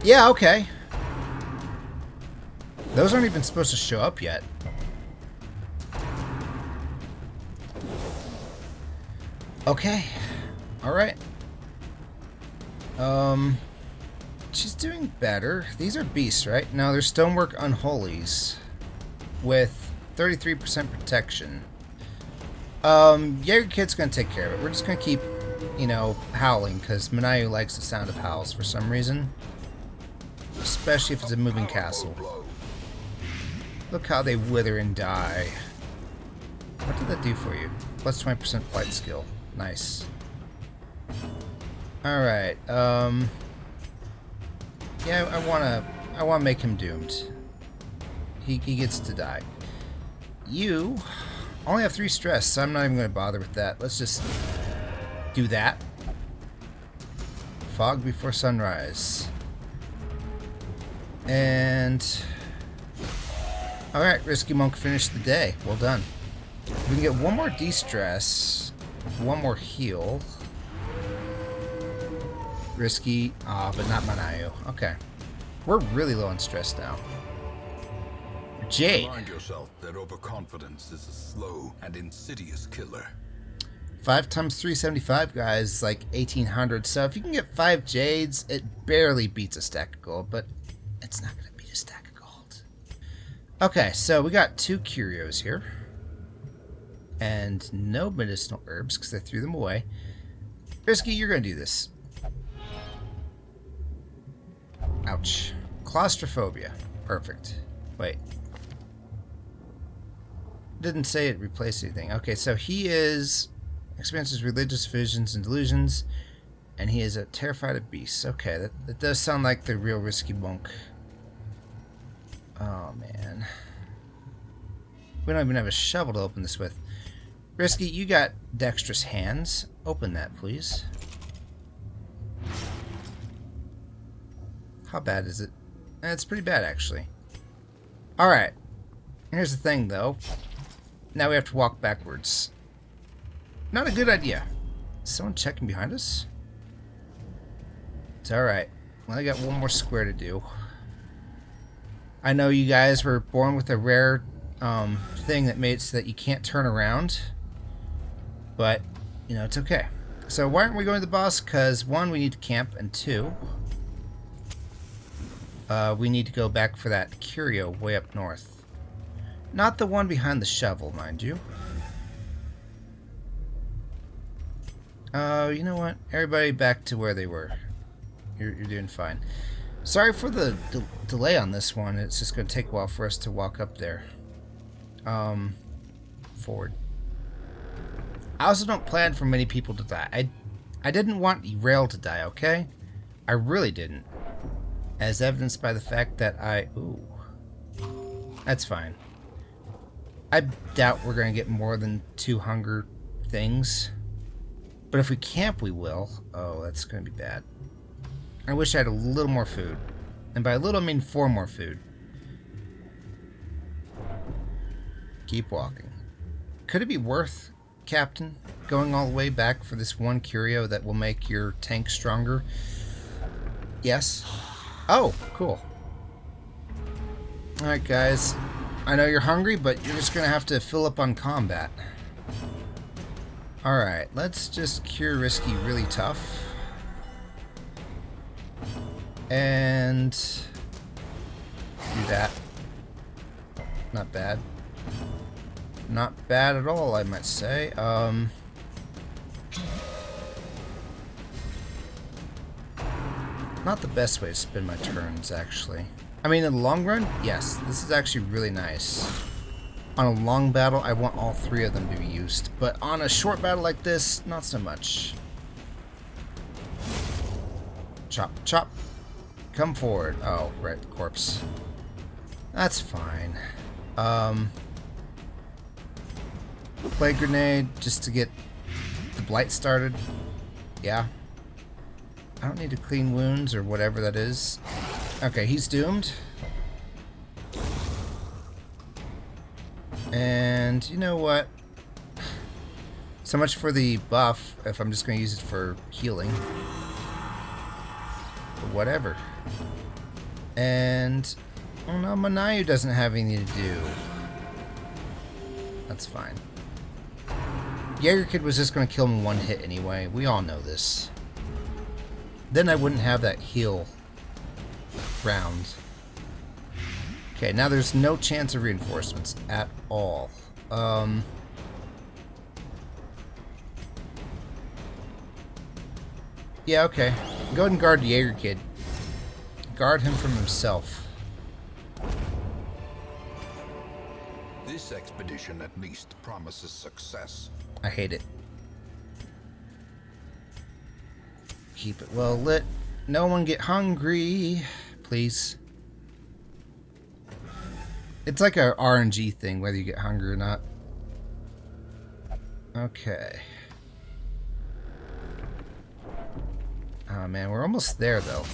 Yeah, okay. Those aren't even supposed to show up yet. Okay. Alright. She's doing better. These are beasts, right? No, they're stonework unholies with 33% protection. Yeagerkid's gonna take care of it. We're just gonna keep, you know, howling, because Manayu likes the sound of howls for some reason. Especially if it's a moving castle. Look how they wither and die. What did that do for you? Plus 20% flight skill. Nice. Alright, yeah, I wanna make him doomed. He gets to die. You only have 3 stress, so I'm not even gonna bother with that. Let's just do that. Fog before sunrise. And alright, Risky Monk finished the day. Well done. We can get one more de-stress, one more heal. Risky, but not Manayu. Okay. We're really low on stress now. Jade. Remind yourself that overconfidence is a slow and insidious killer. 5 times 375, guys, is like 1800. So if you can get 5 Jades, it barely beats a stack of gold, but it's not going to beat a stack of gold. Okay, so we got 2 curios here. And no medicinal herbs, because I threw them away. Risky, you're going to do this. Ouch. Claustrophobia. Perfect. Wait. Didn't say it replaced anything. Okay, so he experiences religious visions and delusions, and he is terrified of beasts. Okay, that does sound like the real Risky Monk. Oh, man. We don't even have a shovel to open this with. Risky, you got dexterous hands. Open that, please. How bad is it? It's pretty bad, actually. Alright. Here's the thing, though. Now we have to walk backwards. Not a good idea. Is someone checking behind us? It's alright. Well, I got one more square to do. I know you guys were born with a rare thing that made it so that you can't turn around. But, you know, it's okay. So why aren't we going to the boss? Because, 1, we need to camp, and 2... we need to go back for that curio way up north. Not the one behind the shovel, mind you. You know what? Everybody back to where they were. You're doing fine. Sorry for the delay on this one. It's just going to take a while for us to walk up there. Forward. I also don't plan for many people to die. I didn't want Rail to die, okay? I really didn't. As evidenced by the fact that ooh. That's fine. I doubt we're going to get more than 2 hunger things. But if we camp, we will. Oh, that's going to be bad. I wish I had a little more food. And by little, I mean 4 more food. Keep walking. Could it be worth, Captain, going all the way back for this 1 curio that will make your tank stronger? Yes. Oh, cool. Alright, guys. I know you're hungry, but you're just going to have to fill up on combat. Alright, let's just cure Risky really tough. And do that. Not bad. Not bad at all, I might say. Not the best way to spend my turns, actually. I mean, in the long run, yes, this is actually really nice. On a long battle, I want all 3 of them to be used. But on a short battle like this, not so much. Chop, chop. Come forward. Oh, right, corpse. That's fine. Plague grenade, just to get the blight started. Yeah. I don't need to clean wounds or whatever that is. Okay, he's doomed. And you know what? So much for the buff, if I'm just going to use it for healing. But whatever. And, oh no, Manayu doesn't have anything to do. That's fine. Yeagerkid was just going to kill him in one hit anyway. We all know this. Then I wouldn't have that heal round. Okay, now there's no chance of reinforcements at all. Yeah, okay. Go ahead and guard the Yeagerkid. Guard him from himself. This expedition at least promises success. I hate it. Keep it well lit. No one get hungry, please. It's like a RNG thing, whether you get hungry or not. Okay. Oh man, we're almost there though.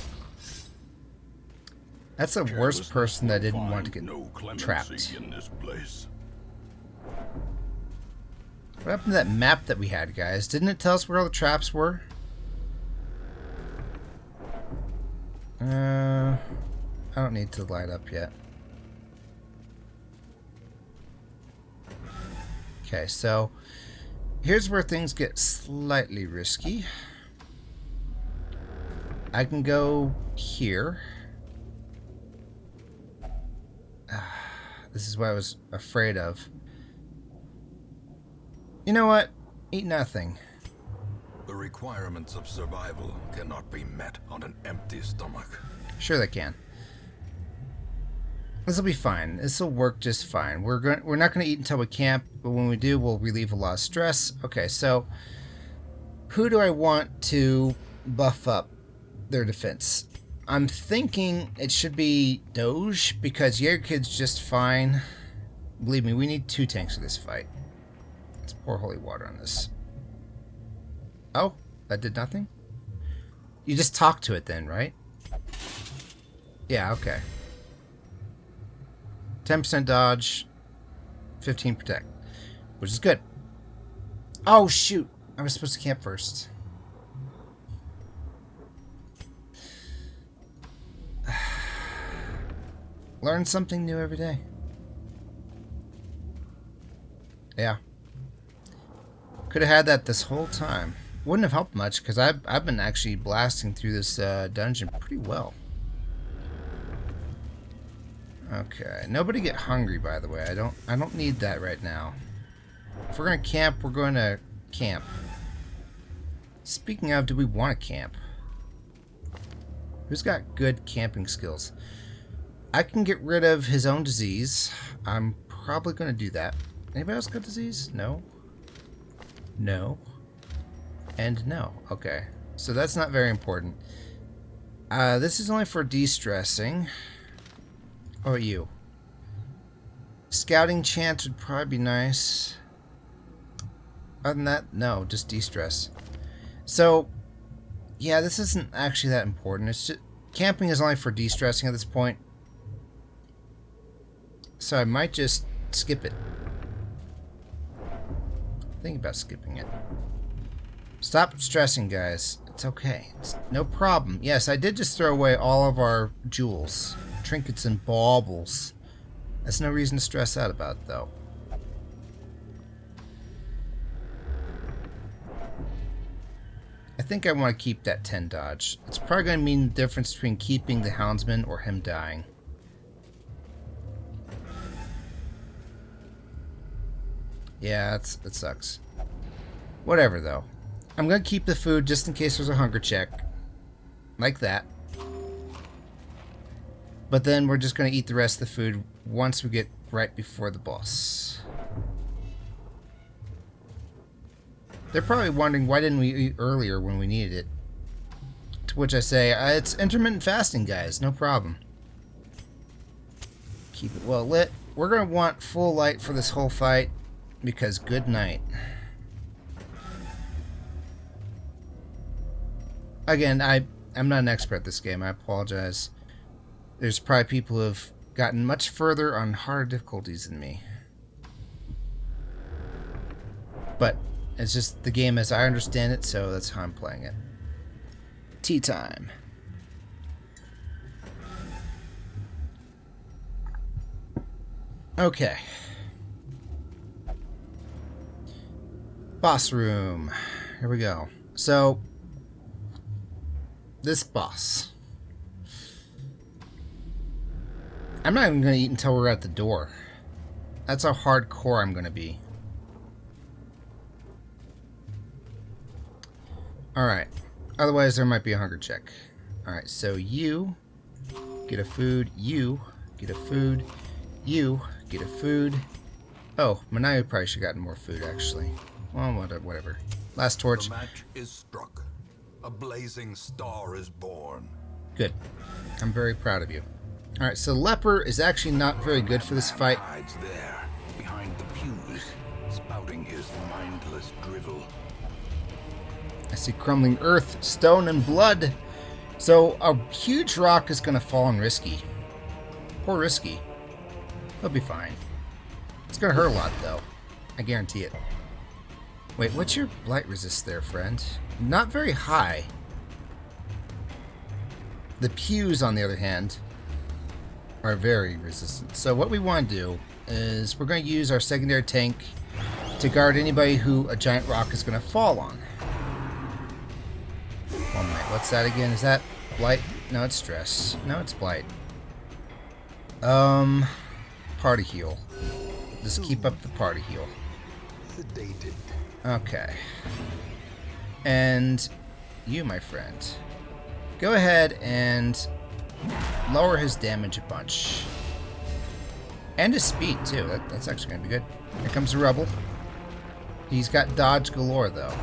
That's the worst person that didn't want to get trapped. In this place. What happened to that map that we had, guys? Didn't it tell us where all the traps were? I don't need to light up yet. Okay, so here's where things get slightly risky. I can go here. This is what I was afraid of. You know what? Eat nothing. The requirements of survival cannot be met on an empty stomach. Sure they can. This will be fine. This will work just fine. We're not going to eat until we camp, but when we do, we'll relieve a lot of stress. Okay, so who do I want to buff up their defense? I'm thinking it should be Doge, because Yeagerkid's just fine. Believe me, we need 2 tanks for this fight. Let's pour holy water on this. Oh, that did nothing? You just talk to it then, right? Yeah, okay. 10% dodge, 15 protect, which is good. Oh, shoot. I was supposed to camp first. Learn something new every day. Yeah. Could have had that this whole time. Wouldn't have helped much because I've been actually blasting through this dungeon pretty well. Okay, nobody get hungry, by the way. I don't need that right now. If we're gonna camp, we're going to camp. Speaking of, do we want to camp? Who's got good camping skills? I can get rid of his own disease. I'm probably going to do that. Anybody else got disease? No. No. And no. Okay. So that's not very important. This is only for de-stressing. Oh, you. Scouting chance would probably be nice. Other than that, no. Just de-stress. So, yeah, this isn't actually that important. It's just, camping is only for de-stressing at this point. So I might just skip it. Think about skipping it. Stop stressing, guys. It's okay. It's no problem. Yes, I did just throw away all of our jewels, trinkets, and baubles. That's no reason to stress out about it, though. I think I want to keep that 10 dodge. It's probably going to mean the difference between keeping the houndsman or him dying. Yeah, it sucks. Whatever, though. I'm going to keep the food just in case there's a hunger check. Like that. But then we're just going to eat the rest of the food once we get right before the boss. They're probably wondering why didn't we eat earlier when we needed it. To which I say, it's intermittent fasting, guys. No problem. Keep it well lit. We're going to want full light for this whole fight. Because good night. Again, I'm not an expert at this game. I apologize. There's probably people who have gotten much further on harder difficulties than me. But it's just the game as I understand it, so that's how I'm playing it. Tea time. Okay. Boss room. Here we go. So, this boss. I'm not even going to eat until we're at the door. That's how hardcore I'm going to be. Alright. Otherwise, there might be a hunger check. Alright, so you get a food. You get a food. You get a food. Oh, Manayu probably should have gotten more food, actually. Well, whatever. Last torch. The match is struck. A blazing star is born. Good. I'm very proud of you. Alright, so Leper is actually not very good for this fight. Hides there, behind the pews, spouting his mindless drivel. I see crumbling earth, stone, and blood. So a huge rock is going to fall on Risky. Poor Risky. He'll be fine. It's going to hurt a lot, though. I guarantee it. Wait, what's your blight resist there, friend? Not very high. The pews, on the other hand, are very resistant. So what we want to do is we're going to use our secondary tank to guard anybody who a giant rock is going to fall on. 1 minute. What's that again? Is that blight? No, it's stress. No, it's blight. Party heal. Just keep up the party heal. Sedated. Okay. And you, my friend, go ahead and lower his damage a bunch. And his speed, too. That's actually going to be good. Here comes the Rebel. He's got dodge galore, though.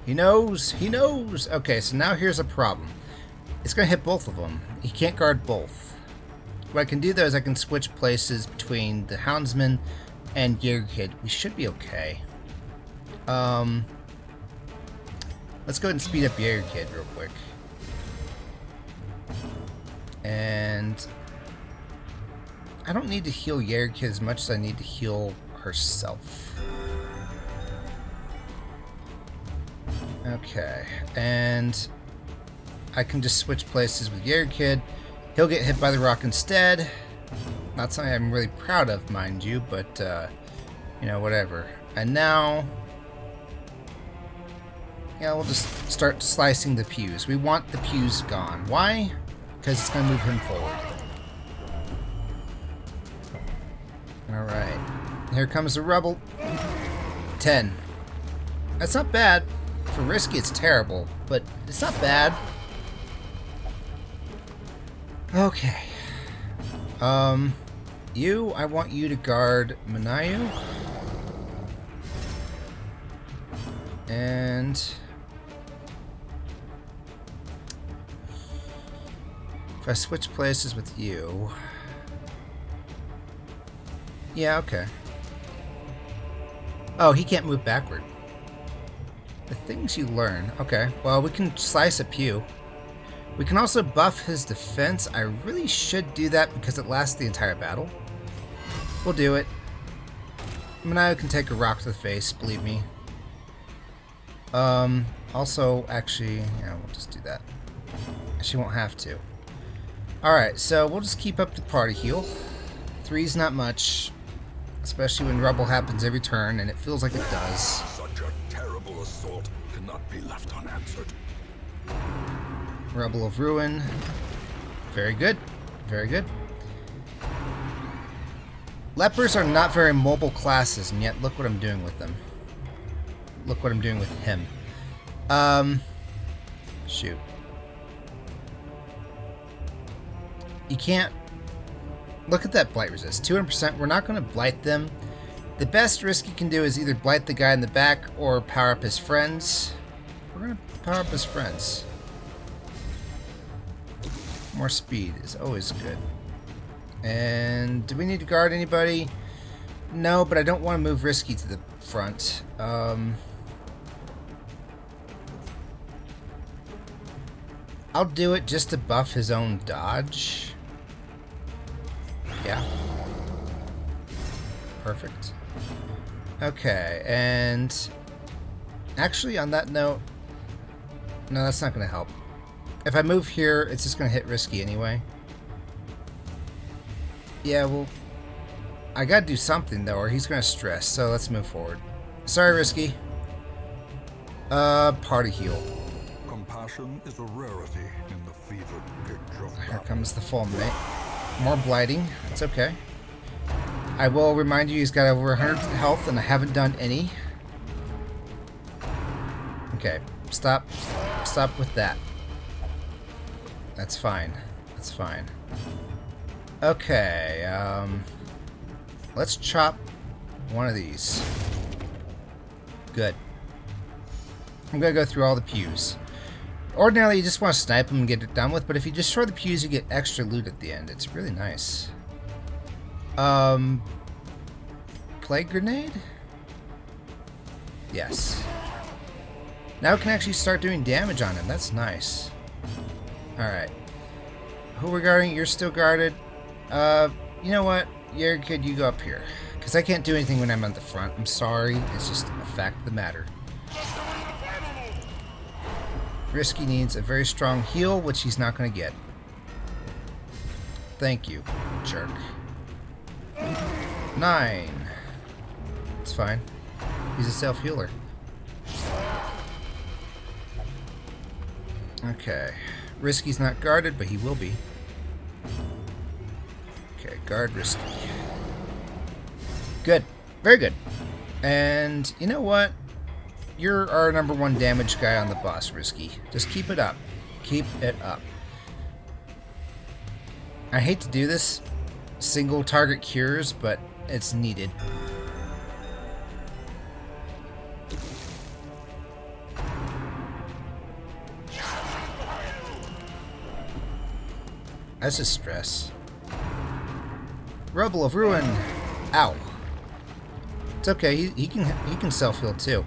He knows! He knows! Okay, so now here's a problem. It's going to hit both of them. He can't guard both. What I can do, though, is I can switch places between the Houndsman and Yeagerkid. We should be okay. Let's go ahead and speed up Yeagerkid real quick. And I don't need to heal Yeagerkid as much as I need to heal herself. Okay, and I can just switch places with Yeagerkid. He'll get hit by the rock instead. Not something I'm really proud of, mind you, but, you know, whatever. And now, yeah, we'll just start slicing the pews. We want the pews gone. Why? Because it's going to move him forward. Alright. Here comes the Rebel. 10. That's not bad. For Risky, it's terrible, but it's not bad. Okay. You, I want you to guard Manayu. And if I switch places with you. Yeah, okay. Oh, he can't move backward. The things you learn. Okay, well, we can slice a pew. We can also buff his defense. I really should do that because it lasts the entire battle. We'll do it. Manayu can take a rock to the face, believe me. Also, actually, yeah, we'll just do that. She won't have to. Alright, so we'll just keep up the party heal. 3's not much, especially when Rebel happens every turn, and it feels like it does. Such a terrible assault cannot be left unanswered. Rebel of Ruin. Very good. Very good. Lepers are not very mobile classes, and yet look what I'm doing with them. Look what I'm doing with him. Shoot. You can't... Look at that blight resist. 200%. We're not going to blight them. The best Risky can do is either blight the guy in the back or power up his friends. We're going to power up his friends. More speed is always good. And do we need to guard anybody? No, but I don't want to move Risky to the front. I'll do it just to buff his own dodge. Yeah. Perfect. Okay, and actually on that note, no, that's not going to help. If I move here, it's just going to hit risky anyway. Yeah, well, I got to do something though, or he's going to stress, so let's move forward. Sorry, risky. Party heal. Compassion is a rarity in the fevered pitch of Here battle. comes the fulminate. More blighting. It's okay. I will remind you, he's got over 100 health, and I haven't done any. Okay, stop. Stop with that. That's fine. That's fine. Okay, let's chop one of these. Good. I'm gonna go through all the pews. Ordinarily, you just want to snipe them and get it done with, but if you destroy the pews, you get extra loot at the end. It's really nice. Plague grenade? Yes. Now we can actually start doing damage on him. That's nice. Alright. Who we're guarding? You're still guarded. You know what? Yeagerkid, you go up here. Because I can't do anything when I'm at the front. I'm sorry. It's just a fact of the matter. Risky needs a very strong heal, which he's not going to get. Thank you, jerk. 9. It's fine. He's a self-healer. Okay. Risky's not guarded, but he will be. Okay, guard Risky. Good. Very good. And you know what? You're our #1 damage guy on the boss, Risky. Just keep it up. Keep it up. I hate to do this. Single target cures, but it's needed. That's just stress. Rubble of Ruin. Ow. It's okay. He can self-heal too.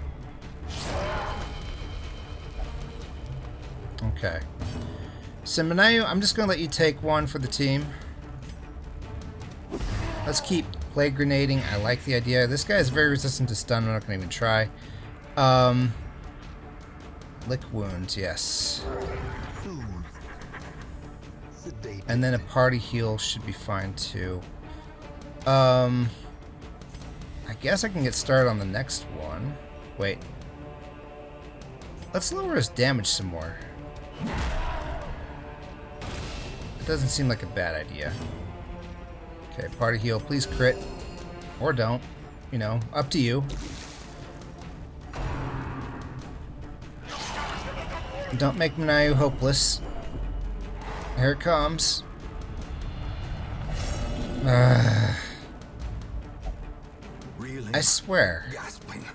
Okay. So Manayu, I'm just gonna let you take one for the team. Let's keep plague grenading. I like the idea. This guy is very resistant to stun. I'm not gonna even try. Lick wounds, yes. And then a party heal should be fine too. I guess I can get started on the next one. Wait. Let's lower his damage some more. It doesn't seem like a bad idea. Okay, party heal. Please crit. Or don't. You know, up to you. Don't make Manayu hopeless. Here it comes. Reeling, I swear. gasping,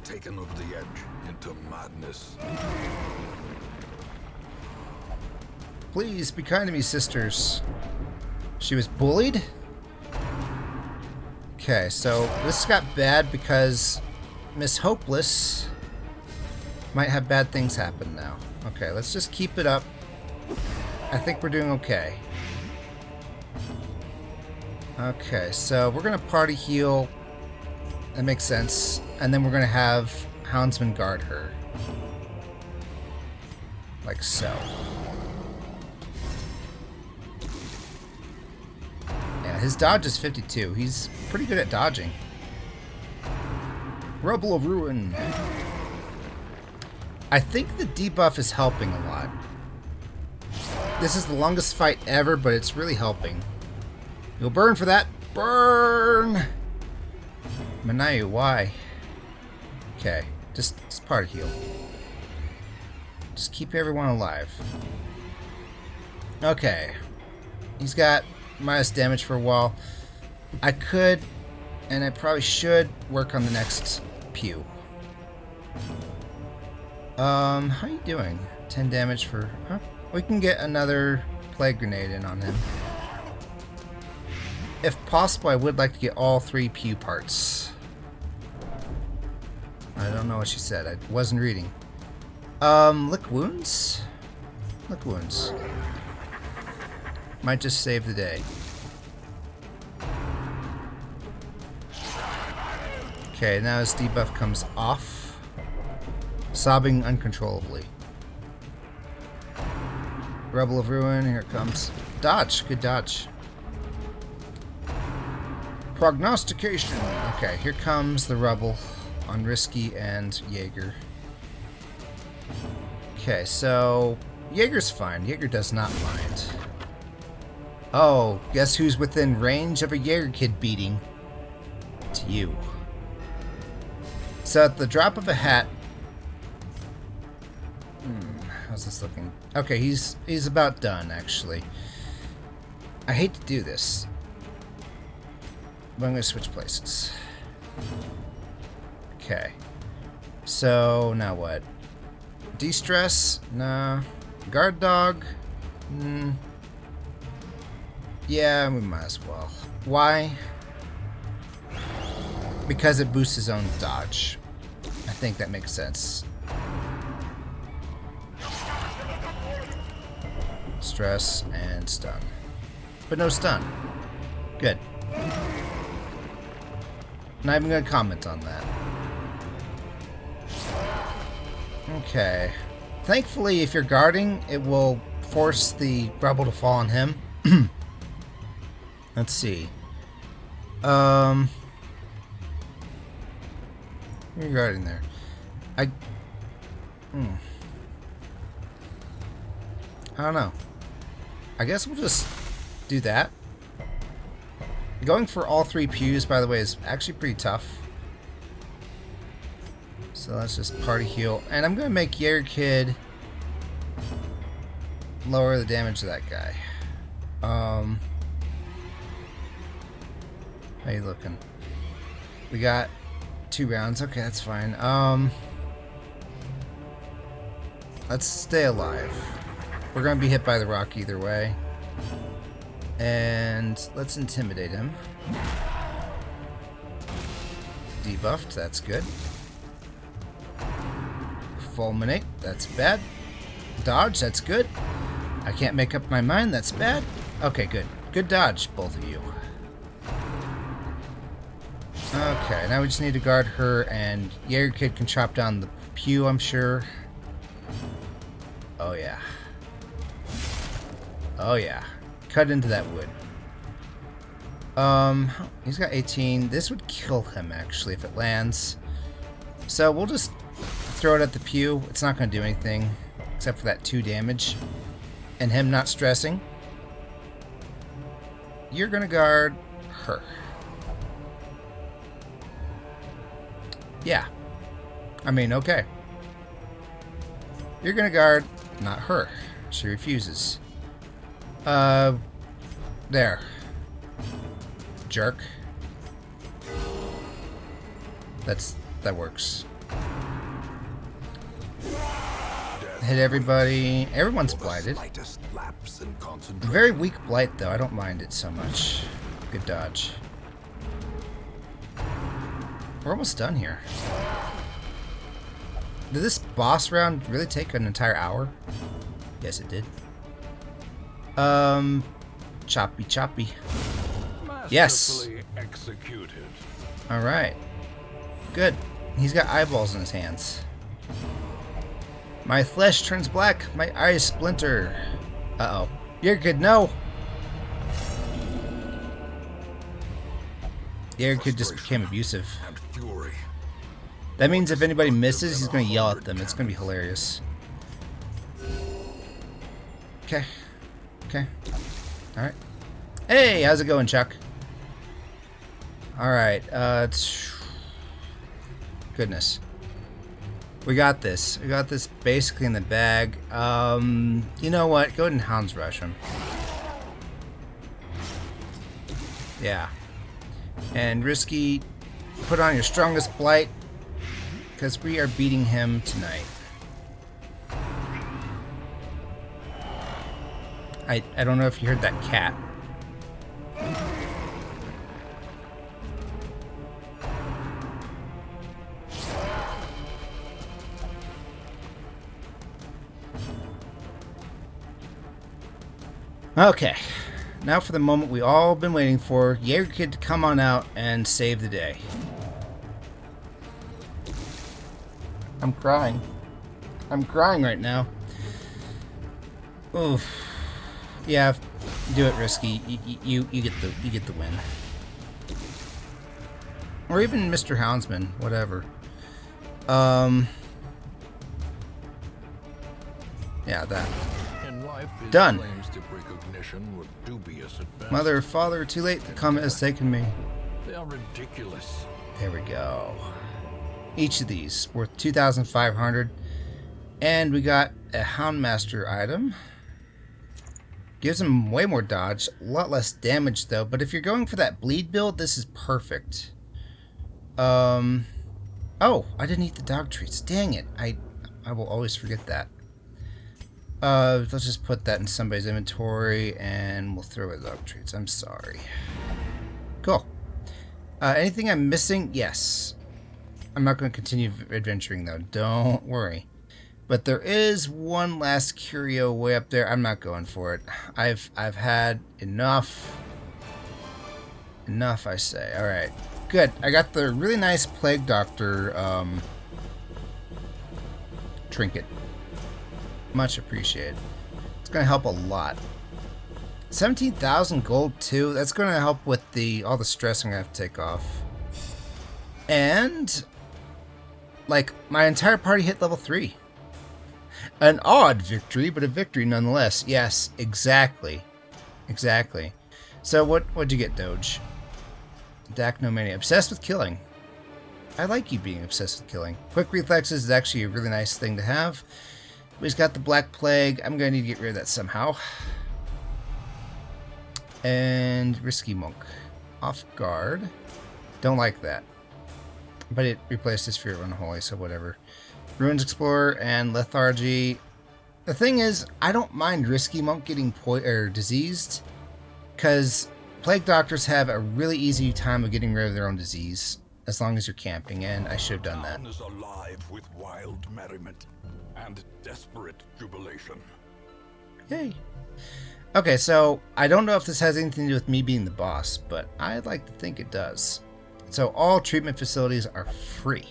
taken over the edge into madness. Please be kind to me, sisters. She was bullied? Okay, so this got bad because Miss Hopeless might have bad things happen now. Okay, let's just keep it up. I think we're doing okay. Okay, so we're gonna party heal. That makes sense. And then we're gonna have Houndsman guard her. Like so. Yeah, his dodge is 52. He's pretty good at dodging. Rubble of Ruin. I think the debuff is helping a lot. This is the longest fight ever, but it's really helping. You'll burn for that. Burn! Manayu, why? Okay, just party heal. Just keep everyone alive. Okay. He's got minus damage for a while. I could, and I probably should, work on the next pew. How you doing? 10 damage for... Huh? We can get another plague grenade in on him. If possible, I would like to get all 3 pew parts. I don't know what she said. I wasn't reading. Lick wounds? Look wounds. Might just save the day. Okay, now his debuff comes off. Sobbing uncontrollably. Rebel of Ruin, here it comes. Dodge, good dodge. Prognostication. Okay, here comes the Rebel on Risky and Yeager. Okay, so Yeager's fine. Yeager does not mind. Oh, guess who's within range of a Yeagerkid beating? It's you. So at the drop of a hat... how's this looking? Okay, he's about done, actually. I hate to do this, but I'm going to switch places. Okay. So, now what? De-stress? Nah. Guard dog? Yeah, we might as well. Why? Because it boosts his own dodge. I think that makes sense. Stress and stun. But no stun. Good. Not even going to comment on that. Okay. Thankfully, if you're guarding, it will force the rebel to fall on him. Let's see. You're guarding there. I don't know. I guess we'll just do that. Going for all 3 pews, by the way, is actually pretty tough. So let's just party heal. And I'm going to make Yeagerkid lower the damage of that guy. How you looking? We got 2 rounds. Okay, that's fine. Let's stay alive. We're going to be hit by the rock either way. And let's intimidate him. Debuffed, that's good. Fulminate, that's bad. Dodge, that's good. I can't make up my mind, that's bad. Okay, good. Good dodge, both of you. Okay, now we just need to guard her, and Yeagerkid can chop down the pew, I'm sure. Oh yeah. Oh yeah. Cut into that wood. He's got 18. This would kill him, actually, if it lands. So we'll just throw it at the pew. It's not going to do anything, except for that 2 damage. And him not stressing. You're going to guard her. Yeah. I mean, okay. You're going to guard, not her. She refuses. There. Jerk. That works. Hit everybody. Everyone's blighted. Very weak blight, though. I don't mind it so much. Good dodge. We're almost done here. Did this boss round really take an entire hour? Yes, it did. Choppy choppy. Yes. Executed. All right. Good. He's got eyeballs in his hands. My flesh turns black. My eyes splinter. Uh-oh. Yeagerkid, no! Yeagerkid just became abusive. That means if anybody misses, he's going to yell at them. It's going to be hilarious. Okay. Okay. Alright. Hey, how's it going, Chuck? Alright, goodness. We got this. We got this basically in the bag. You know what? Go ahead and Hounds Rush him. Yeah. And Risky, put on your strongest blight, because we are beating him tonight. I don't know if you heard that cat. Okay. Now for the moment we all been waiting for. Yeagerkid to come on out and save the day. I'm crying. I'm crying right now. Oof. Yeah, do it risky. You get the win. Or even Mr. Houndsman, whatever. Yeah, that. In life, his Done. claims to recognition were dubious at best. Mother, father, too late. The comet has taken me. They are ridiculous. There we go. Each of these worth 2,500, and we got a Houndmaster item. Gives him way more dodge, a lot less damage though. But if you're going for that bleed build, this is perfect. Oh, I didn't eat the dog treats. Dang it! I will always forget that. Let's just put that in somebody's inventory, and we'll throw away the dog treats. I'm sorry. Cool. Anything I'm missing? Yes. I'm not going to continue adventuring though. Don't worry. But there is one last curio way up there. I'm not going for it. I've had enough. Enough, I say. All right. Good. I got the really nice Plague Doctor trinket. Much appreciated. It's going to help a lot. 17,000 gold too. That's going to help with all the stress I'm going to have to take off. And like my entire party hit level 3. An odd victory, but a victory nonetheless. Yes, exactly. Exactly. So what'd you get, Doge? Dacnomania. Obsessed with killing. I like you being obsessed with killing. Quick reflexes is actually a really nice thing to have. He's got the Black Plague. I'm going to need to get rid of that somehow. And Risky Monk. Off guard. Don't like that. But it replaced his Fear of Unholy, so whatever. Ruins Explorer and Lethargy. The thing is, I don't mind Risky Monk getting diseased, because Plague Doctors have a really easy time of getting rid of their own disease, as long as you're camping, and I should have done that. Town is alive with wild merriment and desperate jubilation. Yay. Okay, so I don't know if this has anything to do with me being the boss, but I'd like to think it does. So all treatment facilities are free.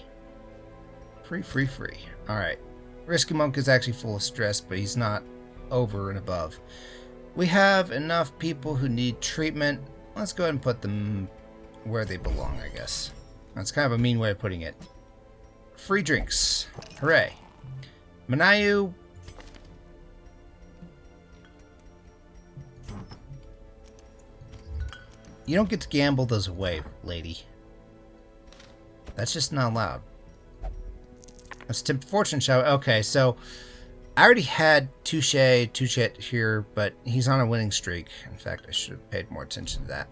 Free. Alright. Risky Monk is actually full of stress, but he's not over and above. We have enough people who need treatment. Let's go ahead and put them where they belong, I guess. That's kind of a mean way of putting it. Free drinks. Hooray. Manayu. You don't get to gamble those away, lady. That's just not allowed. Let's tip fortune, shall we? Okay, so I already had Touche here, but he's on a winning streak. In fact, I should have paid more attention to that.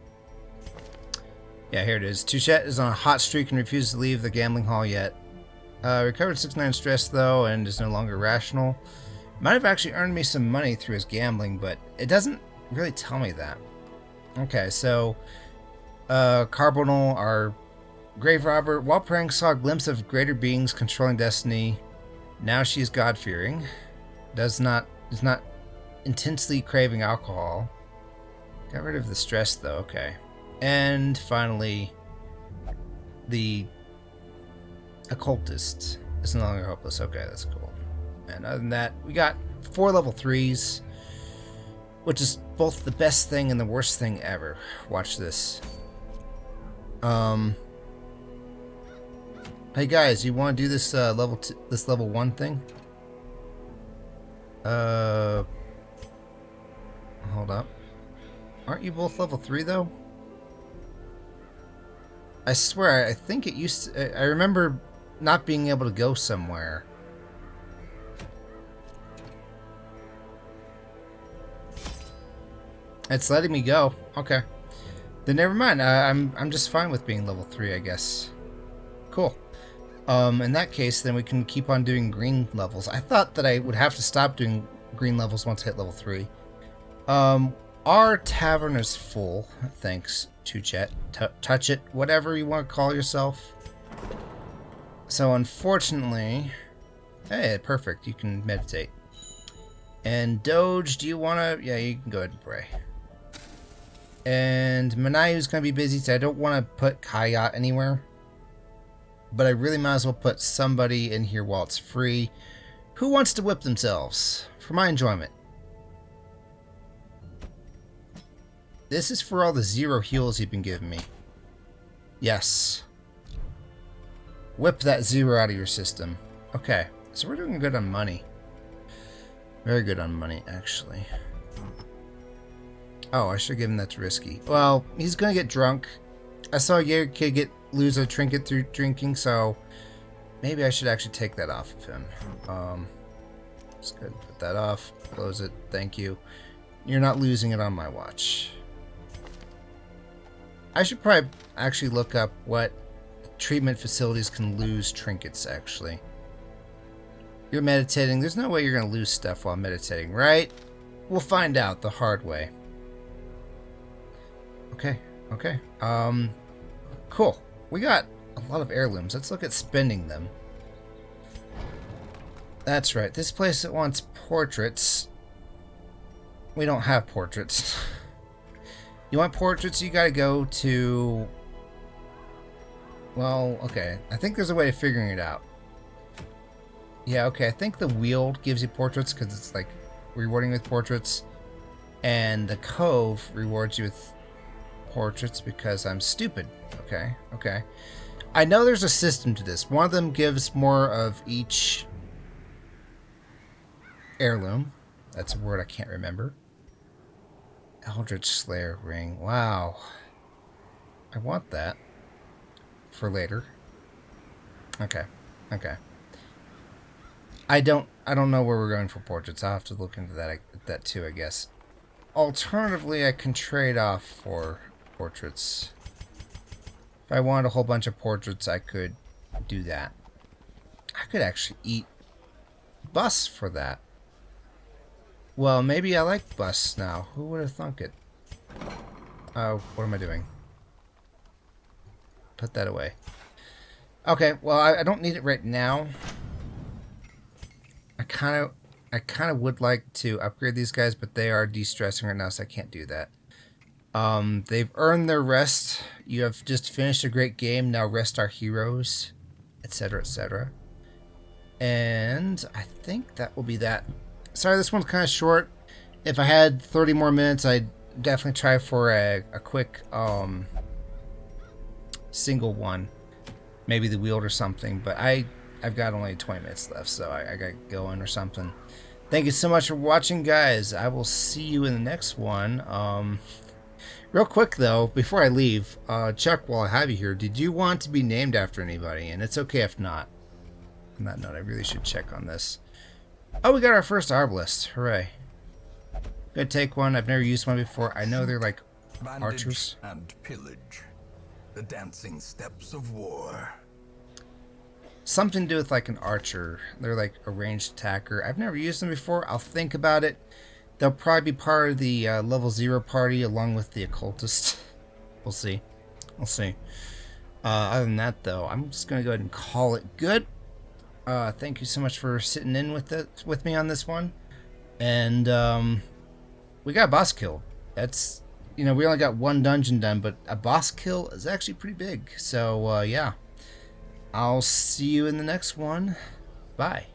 Yeah, here it is. Touchette is on a hot streak and refuses to leave the gambling hall yet. Recovered 69 stress, though, and is no longer rational. Might have actually earned me some money through his gambling, but it doesn't really tell me that. Okay, so Carbonal, our grave robber, while praying, saw a glimpse of greater beings controlling destiny. Now she is God-fearing. Is not intensely craving alcohol. Got rid of the stress, though. Okay. And finally, the occultist is no longer hopeless. Okay, that's cool. And other than that, we got 4 level 3s, which is both the best thing and the worst thing ever. Watch this. Hey guys, you want to do this level 1 thing? Hold up. Aren't you both level 3 though? I swear, I think it used to, I remember not being able to go somewhere. It's letting me go. Okay. Then never mind. I'm just fine with being level 3, I guess. Cool. In that case, then we can keep on doing green levels. I thought that I would have to stop doing green levels once I hit level 3. Our tavern is full. Thanks, Touchet. Touch it, whatever you want to call yourself. So unfortunately, hey, perfect. You can meditate. And Doge, do you want to... Yeah, you can go ahead and pray. And Manayu's going to be busy, so I don't want to put Kayat anywhere. But I really might as well put somebody in here while it's free. Who wants to whip themselves? For my enjoyment. This is for all the 0 heals you've been giving me. Yes. Whip that 0 out of your system. Okay, so we're doing good on money. Very good on money, actually. Oh, I should have given that to Risky. Well, he's gonna get drunk. I saw Yeagerkid lose a trinket through drinking, so maybe I should actually take that off of him. Let's go ahead and put that off. Close it. Thank you. You're not losing it on my watch. I should probably actually look up what treatment facilities can lose trinkets, actually. You're meditating. There's no way you're going to lose stuff while meditating, right? We'll find out the hard way. Okay, okay. Cool. We got a lot of heirlooms. Let's look at spending them. That's right. This place that wants portraits. We don't have portraits. You want portraits, you gotta go to... Well, okay. I think there's a way of figuring it out. Yeah, okay. I think the Weald gives you portraits because it's like rewarding with portraits. And the Cove rewards you with portraits because I'm stupid. Okay, okay. I know there's a system to this. One of them gives more of each heirloom. That's a word I can't remember. Eldritch Slayer ring. Wow. I want that for later. Okay. Okay. I don't know where we're going for portraits. I'll have to look into that too, I guess. Alternatively, I can trade off for portraits. If I wanted a whole bunch of portraits, I could do that. I could actually eat bus for that. Well, maybe I like bus now. Who would have thunk it? Oh, what am I doing? Put that away. Okay, well, I don't need it right now. I kind of would like to upgrade these guys, but they are de-stressing right now, so I can't do that. They've earned their rest. You have just finished a great game. Now rest our heroes, etc., etc. And I think that will be that. Sorry, this one's kind of short. If I had 30 more minutes, I'd definitely try for a quick single one. Maybe the Weald or something, but I've got only 20 minutes left, so I got going or something. Thank you so much for watching, guys. I will see you in the next one. Real quick, though, before I leave, Chuck, while I have you here, did you want to be named after anybody? And it's okay if not. On that note, I really should check on this. Oh, we got our first arbalist. Hooray. Gonna take one. I've never used one before. I know they're like Bandage archers. and pillage. The dancing steps of war. Something to do with like an archer. They're like a ranged attacker. I've never used them before. I'll think about it. They'll probably be part of the level 0 party along with the occultist. We'll see. We'll see. Other than that, though, I'm just gonna go ahead and call it good. Thank you so much for sitting in with me on this one. And we got a boss kill. That's, you know, we only got one dungeon done, but a boss kill is actually pretty big. So yeah, I'll see you in the next one. Bye.